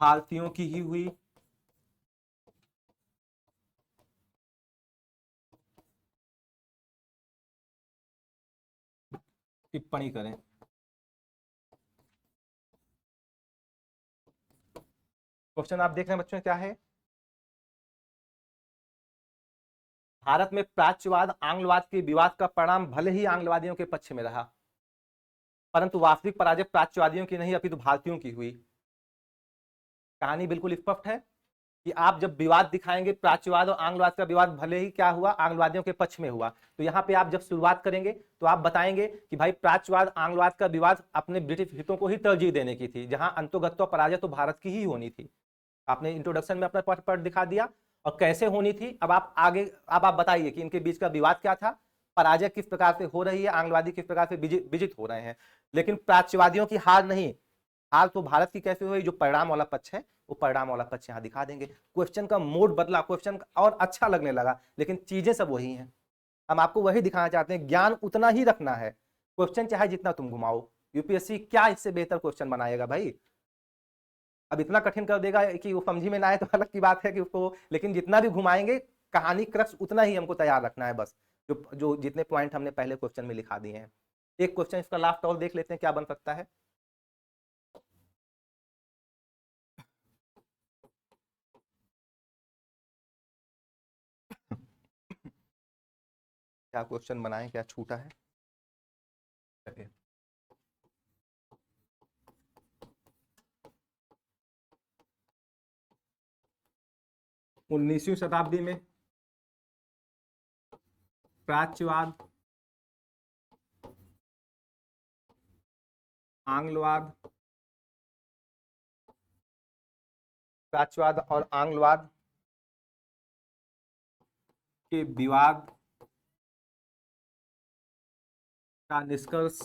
भारतीयों की ही हुई। टिप्पणी करें। क्वेश्चन आप देख रहे हैं बच्चों, क्या है, भारत में प्राच्यवाद आंग्लवाद के विवाद का परिणाम भले ही आंग्लवादियों के पक्ष में रहा, परंतु वास्तविक पराजय प्राच्यवादियों की नहीं अपितु भारतीयों की हुई। कहानी बिल्कुल स्पष्ट है कि आप जब विवाद दिखाएंगे, प्राच्यवाद और आंग्लवाद का विवाद भले ही क्या हुआ, आंग्लवादियों के पक्ष में हुआ, तो यहाँ पे आप जब शुरुआत करेंगे तो आप बताएंगे कि भाई प्राच्यवाद आंग्लवाद का विवाद अपने ब्रिटिश हितों को ही तरजीह देने की थी, जहां अंतोगत्वा पराजय तो भारत की ही होनी थी। आपने इंट्रोडक्शन में अपना पट दिखा दिया, और कैसे होनी थी अब आप आगे, अब आप बताइए कि इनके बीच का विवाद क्या था, पराजय किस प्रकार से हो रही है, आंग्लवादी किस प्रकार से विजित हो रहे हैं। लेकिन प्राच्यवादियों की हार नहीं, हार तो भारत की कैसे हुई, जो परिणाम वाला पक्ष है वो परिणाम वाला पक्ष यहाँ दिखा देंगे। क्वेश्चन का मोड बदला, क्वेश्चन और अच्छा लगने लगा, लेकिन चीजें सब वही हैं। हम आपको वही दिखाना चाहते हैं, ज्ञान उतना ही रखना है, क्वेश्चन चाहे जितना तुम घुमाओ। यूपीएससी क्या इससे बेहतर क्वेश्चन बनाएगा भाई? अब इतना कठिन कर देगा कि वो समझी में ना आए तो अलग की बात है कि उसको, लेकिन जितना भी घुमाएंगे कहानी क्रक्स उतना ही हमको तैयार रखना है बस, जो जो जितने पॉइंट हमने पहले क्वेश्चन में लिखा दिए हैं। एक क्वेश्चन इसका लास्ट और देख लेते हैं क्या बन सकता है। क्या क्वेश्चन बनाएं, क्या छूटा है। 19वीं शताब्दी में प्राच्यवाद, आंग्लवाद, प्राच्यवाद और आंग्लवाद के विवाद का निष्कर्ष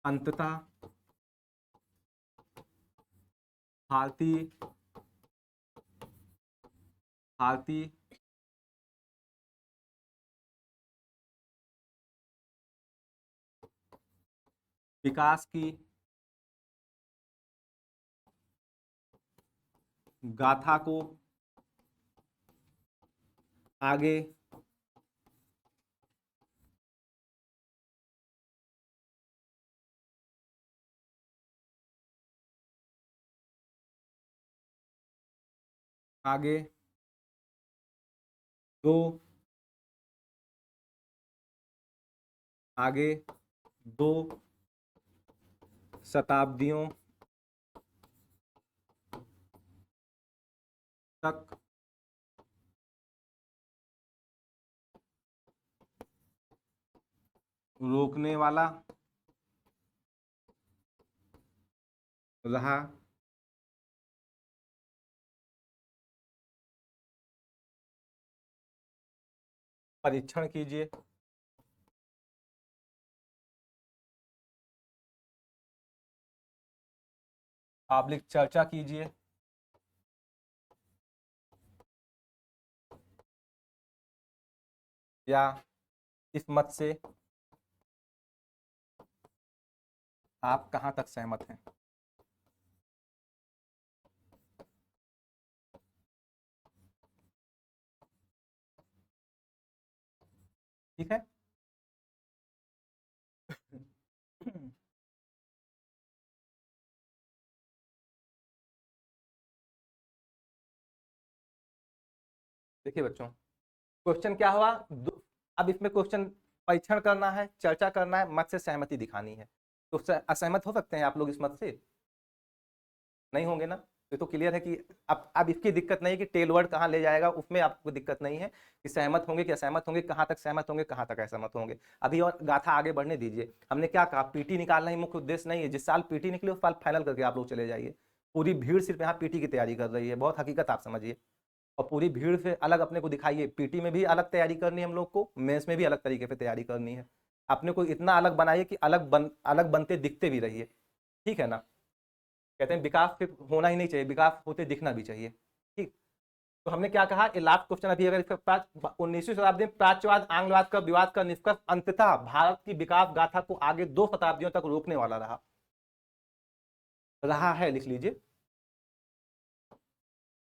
अंततः भारतीय विकास की गाथा को आगे आगे दो शताब्दियों तक रोकने वाला रहा। परीक्षण कीजिए। पब्लिक चर्चा कीजिए। या इस मत से आप कहां तक सहमत हैं। ठीक है। देखिए बच्चों, क्वेश्चन क्या हुआ, अब इसमें क्वेश्चन परीक्षण करना है, चर्चा करना है, मत से सहमति दिखानी है। तो असहमत हो सकते हैं आप लोग इस मत से? नहीं होंगे ना? ये तो क्लियर है कि अब इसकी दिक्कत नहीं कि टेल वर्ड कहाँ ले जाएगा, उसमें आपको दिक्कत नहीं है कि सहमत होंगे कि असहमत होंगे, कहाँ तक सहमत होंगे, कहाँ तक असहमत होंगे। अभी और गाथा आगे बढ़ने दीजिए। हमने क्या कहा, पीटी निकालना ही मुख्य उद्देश्य नहीं है। जिस साल पीटी निकले उस साल फाइनल करके आप लोग चले जाइए। पूरी भीड़ सिर्फ यहाँ पीटी की तैयारी कर रही है, बहुत हकीकत आप समझिए। और पूरी भीड़ से अलग अपने को दिखाइए। पीटी में भी अलग तैयारी करनी है हम लोग को, मेंस में भी अलग तरीके से तैयारी करनी है। अपने को इतना अलग बनाइए कि अलग बनते दिखते भी रहिए। ठीक है ना? कहते हैं विकास सिर्फ होना ही नहीं चाहिए, विकास होते दिखना भी चाहिए। ठीक। तो हमने क्या कहा, ये लास्ट क्वेश्चन अभी अगर इसका 19वीं शताब्दी में प्राच्यवाद आंग्लवाद का विवाद का निष्कर्ष अंततः भारत की विकास गाथा को आगे 2 शताब्दियों तक रोकने वाला रहा है, लिख लीजिए।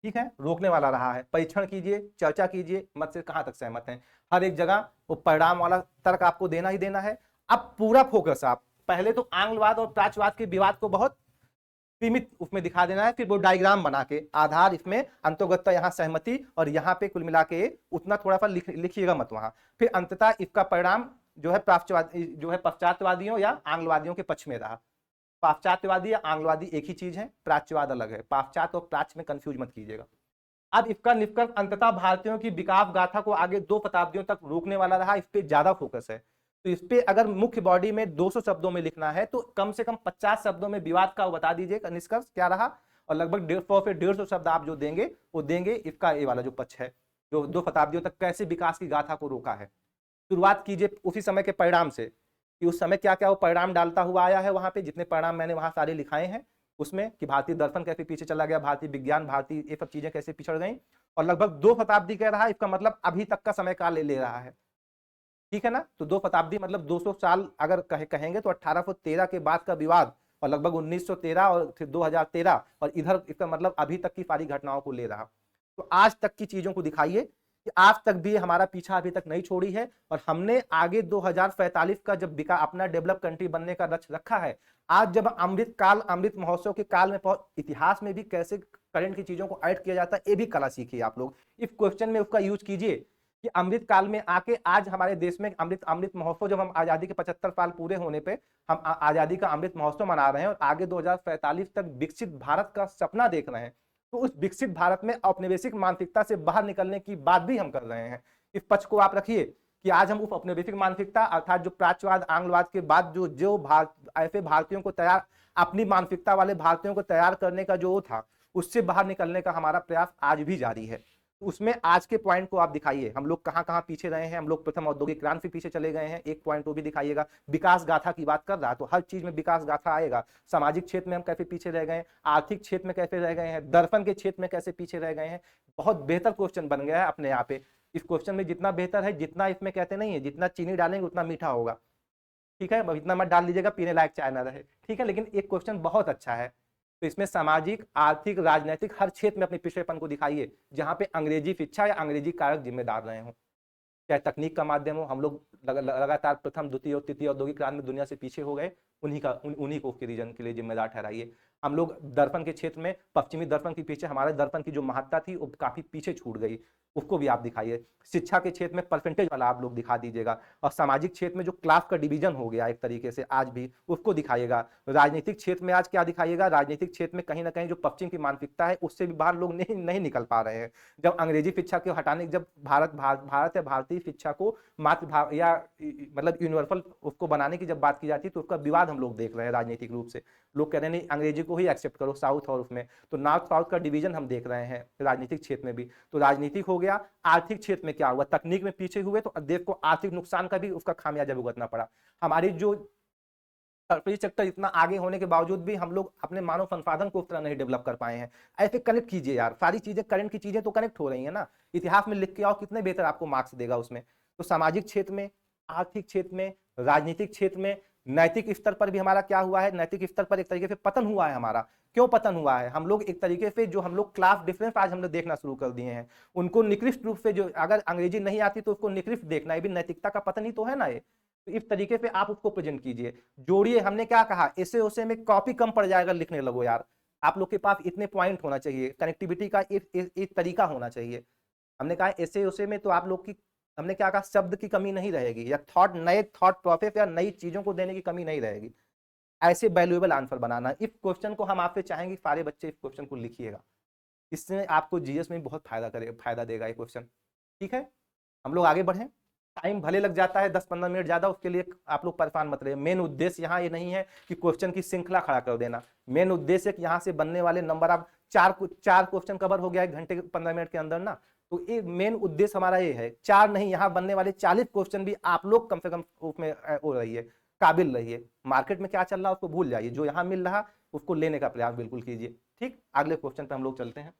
ठीक है, रोकने वाला रहा है। परीक्षण कीजिए, चर्चा कीजिए, मत से कहां तक सहमत हैं। हर एक जगह वो परिणाम वाला तर्क आपको देना ही देना है। अब पूरा फोकस आप पहले तो आंग्लवाद और प्राच्यवाद के विवाद को बहुत सीमित उसमें दिखा देना है, फिर वो डायग्राम बना के आधार इसमें अंतर्गत यहाँ सहमति और यहाँ पे कुल मिला के उतना थोड़ा सा लिखिएगा मत वहां। फिर अंततः इसका परिणाम जो है पाश्चात्यवादियों या आंग्लवादियों के पक्ष में रहा। पाश्चात्यवादी या आंग्लवादी एक ही चीज है, प्राच्यवाद अलग है। पाश्चात्य और प्राच्य में कंफ्यूज मत कीजिएगा। अब इसका निष्कर्ष अंततः भारतीयों की विकास गाथा को आगे 2 शताब्दियों तक रोकने वाला रहा। इस पे ज्यादा फोकस है। तो इस पे अगर मुख्य बॉडी में 200 शब्दों में लिखना है तो कम से कम 50 शब्दों में विवाद का बता दीजिए निष्कर्ष क्या रहा, और लगभग 150 से 150 शब्द आप जो देंगे वो देंगे इसका ये वाला जो पक्ष है, जो 2 शताब्दियों तक कैसे विकास की गाथा को रोका है। शुरुआत कीजिए उसी समय के परिणाम से कि उस समय क्या क्या वो परिणाम डालता हुआ आया है। वहां पे जितने परिणाम मैंने वहां सारे लिखाए हैं उसमें कि भारतीय दर्शन कैसे पीछे चला गया, भारतीय विज्ञान, भारतीय ये सब चीजें कैसे पिछड़ गई, और लगभग 2 शताब्दी कह रहा है। इसका मतलब अभी तक का समय काल ले रहा है। ठीक है ना? तो 2 शताब्दी मतलब 200 साल अगर कहेंगे तो 1813 के बाद का विवाद और लगभग 1913 और फिर 2013 और इधर इसका मतलब अभी तक की सारी घटनाओं को ले रहा। तो आज तक की चीजों को दिखाइए कि आज तक भी हमारा पीछा अभी तक नहीं छोड़ी है, और हमने आगे 2045 का जब अपना डेवलप कंट्री बनने का लक्ष्य रखा है। आज जब अमृत महोत्सव के काल में इतिहास में भी कैसे करंट की चीजों को ऐड किया जाता है, ये भी कला सीखिए आप लोग। इस क्वेश्चन में उसका यूज कीजिए कि अमृत काल में आके आज हमारे देश में अमृत महोत्सव, जब हम आजादी के 75 साल पूरे होने पे हम आजादी का अमृत महोत्सव मना रहे हैं और आगे 2045 तक विकसित भारत का सपना देख रहे हैं, तो उस विकसित भारत में औपनिवेशिक मानसिकता से बाहर निकलने की बात भी हम कर रहे हैं। इस पक्ष को आप रखिए कि आज हम उस औपनिवेशिक मानसिकता अर्थात जो प्राच्यवाद आंग्लवाद के बाद जो ऐसे भारतीयों को तैयार, अपनी मानसिकता वाले भारतीयों को तैयार करने का जो था, उससे बाहर निकलने का हमारा प्रयास आज भी जारी है। उसमें आज के पॉइंट को आप दिखाइए, हम लोग कहाँ कहाँ पीछे रहे हैं। हम लोग प्रथम औद्योगिक क्रांति पीछे चले गए हैं, एक पॉइंट वो भी दिखाइएगा। विकास गाथा की बात कर रहा है तो हर चीज में विकास गाथा आएगा। सामाजिक क्षेत्र में हम कैसे पीछे रह गए हैं, आर्थिक क्षेत्र में कैसे रह गए हैं, दर्पण के क्षेत्र में कैसे पीछे रह गए हैं। बहुत बेहतर क्वेश्चन बन गया है अपने यहाँ पे। इस क्वेश्चन में जितना बेहतर है, जितना इसमें कहते नहीं है जितना चीनी डालेंगे उतना मीठा होगा, ठीक है। अब इतना मत डाल लीजिएगा पीने लायक चाय ना रहे, ठीक है। लेकिन एक क्वेश्चन बहुत अच्छा है। तो इसमें सामाजिक, आर्थिक, राजनीतिक हर क्षेत्र में अपने पिछड़ेपन को दिखाइए, जहां पे अंग्रेजी शिक्षा या अंग्रेजी कारक जिम्मेदार रहे हों। चाहे तकनीक का माध्यम हो, हम लोग लगातार प्रथम, द्वितीय और तृतीय औद्योगिक क्रांति में दुनिया से पीछे हो गए, उन्हीं को उसके रीजन के लिए जिम्मेदार ठहराइए। हम लोग दर्पण के क्षेत्र में पश्चिमी दर्पण के पीछे, हमारे दर्पण की जो महत्ता थी वो काफी पीछे छूट गई, उसको भी आप दिखाइए। शिक्षा के क्षेत्र में परसेंटेज वाला आप लोग दिखा दीजिएगा, और सामाजिक क्षेत्र में जो क्लास का डिवीजन हो गया एक तरीके से आज भी, उसको दिखाइएगा। राजनीतिक क्षेत्र में आज क्या दिखाइएगा, राजनीतिक क्षेत्र में कहीं ना कहीं जो पश्चिम की मानसिकता है उससे भी बाहर लोग नहीं निकल पा रहे हैं। जब अंग्रेजी शिक्षा को हटाने, जब भारत या भारतीय शिक्षा को मातृभाषा या मतलब यूनिवर्सल उसको बनाने की जब बात की जाती है तो उसका विवाद हम लोग देख रहे हैं राजनीतिक रूप से। लोग कह रहे हैं नहीं अंग्रेजी को ही एक्सेप्ट करो साउथ और उसमें, तो नॉर्थ साउथ का डिवीजन हम देख रहे हैं राजनीतिक क्षेत्र में भी। तो राजनीतिक हो गया। आर्थिक क्षेत्र में क्या हुआ, तकनीक में पीछे हुए तो देश को आर्थिक नुकसान का भी उसका खामियाजा भुगतना पड़ा। हमारी जो सरकारी सेक्टर इतना आगे होने के बावजूद भी हम लोग अपने मानव संसाधन को उस तरह नहीं डेवलप कर पाए हैं। ऐसे कनेक्ट कीजिए यार, सारी चीजें करंट की चीजें तो कनेक्ट हो रही है ना। इतिहास में लिख के आओ, कितने बेहतर आपको मार्क्स देगा उसमें। तो सामाजिक क्षेत्र में, आर्थिक क्षेत्र में, राजनीतिक क्षेत्र में, नैतिक स्तर पर भी हमारा क्या हुआ है, नैतिक स्तर पर एक तरीके से पतन हुआ है हमारा। क्यों पतन हुआ है, हम लोग एक तरीके से जो हम लोग क्लास डिफरेंस आज हमने देखना शुरू कर दिए हैं, उनको निकृष्ट रूप से, जो अगर अंग्रेजी नहीं आती तो उसको निकृष्ट देखना, ये भी नैतिकता का पतन ही तो है ना ये। तो इस तरीके से आप उसको प्रेजेंट कीजिए, जोड़िए। हमने क्या कहा, ऐसे उसे में कॉपी कम पड़ जाएगा, लिखने लगो यार। आप लोग के पास इतने पॉइंट होना चाहिए, कनेक्टिविटी का एक तरीका होना चाहिए। हमने कहा ऐसे उसे में तो आप लोग की, हमने क्या कहा, शब्द की कमी नहीं रहेगी, या थॉट, नए थॉट प्रोसेस या नई चीजों को देने की कमी नहीं रहेगी। ऐसे वैल्यूएबल आंसर बनाना। इस क्वेश्चन को हम आपसे चाहेंगे सारे बच्चे इस क्वेश्चन को लिखिएगा, इससे आपको जीएस में बहुत फायदा देगा ये क्वेश्चन, ठीक है। हम लोग आगे बढ़ें। टाइम भले लग जाता है 10-15 मिनट ज्यादा, उसके लिए आप लोग परेशान मत रहिए। मेन उद्देश्य यहाँ ये नहीं है कि क्वेश्चन की श्रृंखला खड़ा कर देना। मेन उद्देश्य है कि यहाँ से बनने वाले नंबर, आप चार क्वेश्चन कवर हो गया 1 घंटे 15 मिनट के अंदर ना, तो ये मेन उद्देश्य हमारा ये है। 4 नहीं, यहाँ बनने वाले 40 क्वेश्चन भी आप लोग कम से कम उसमें हो रही है, काबिल रहिए। मार्केट में क्या चल रहा है उसको भूल जाइए, जो यहाँ मिल रहा उसको लेने का प्रयास बिल्कुल कीजिए, ठीक। अगले क्वेश्चन पे हम लोग चलते हैं।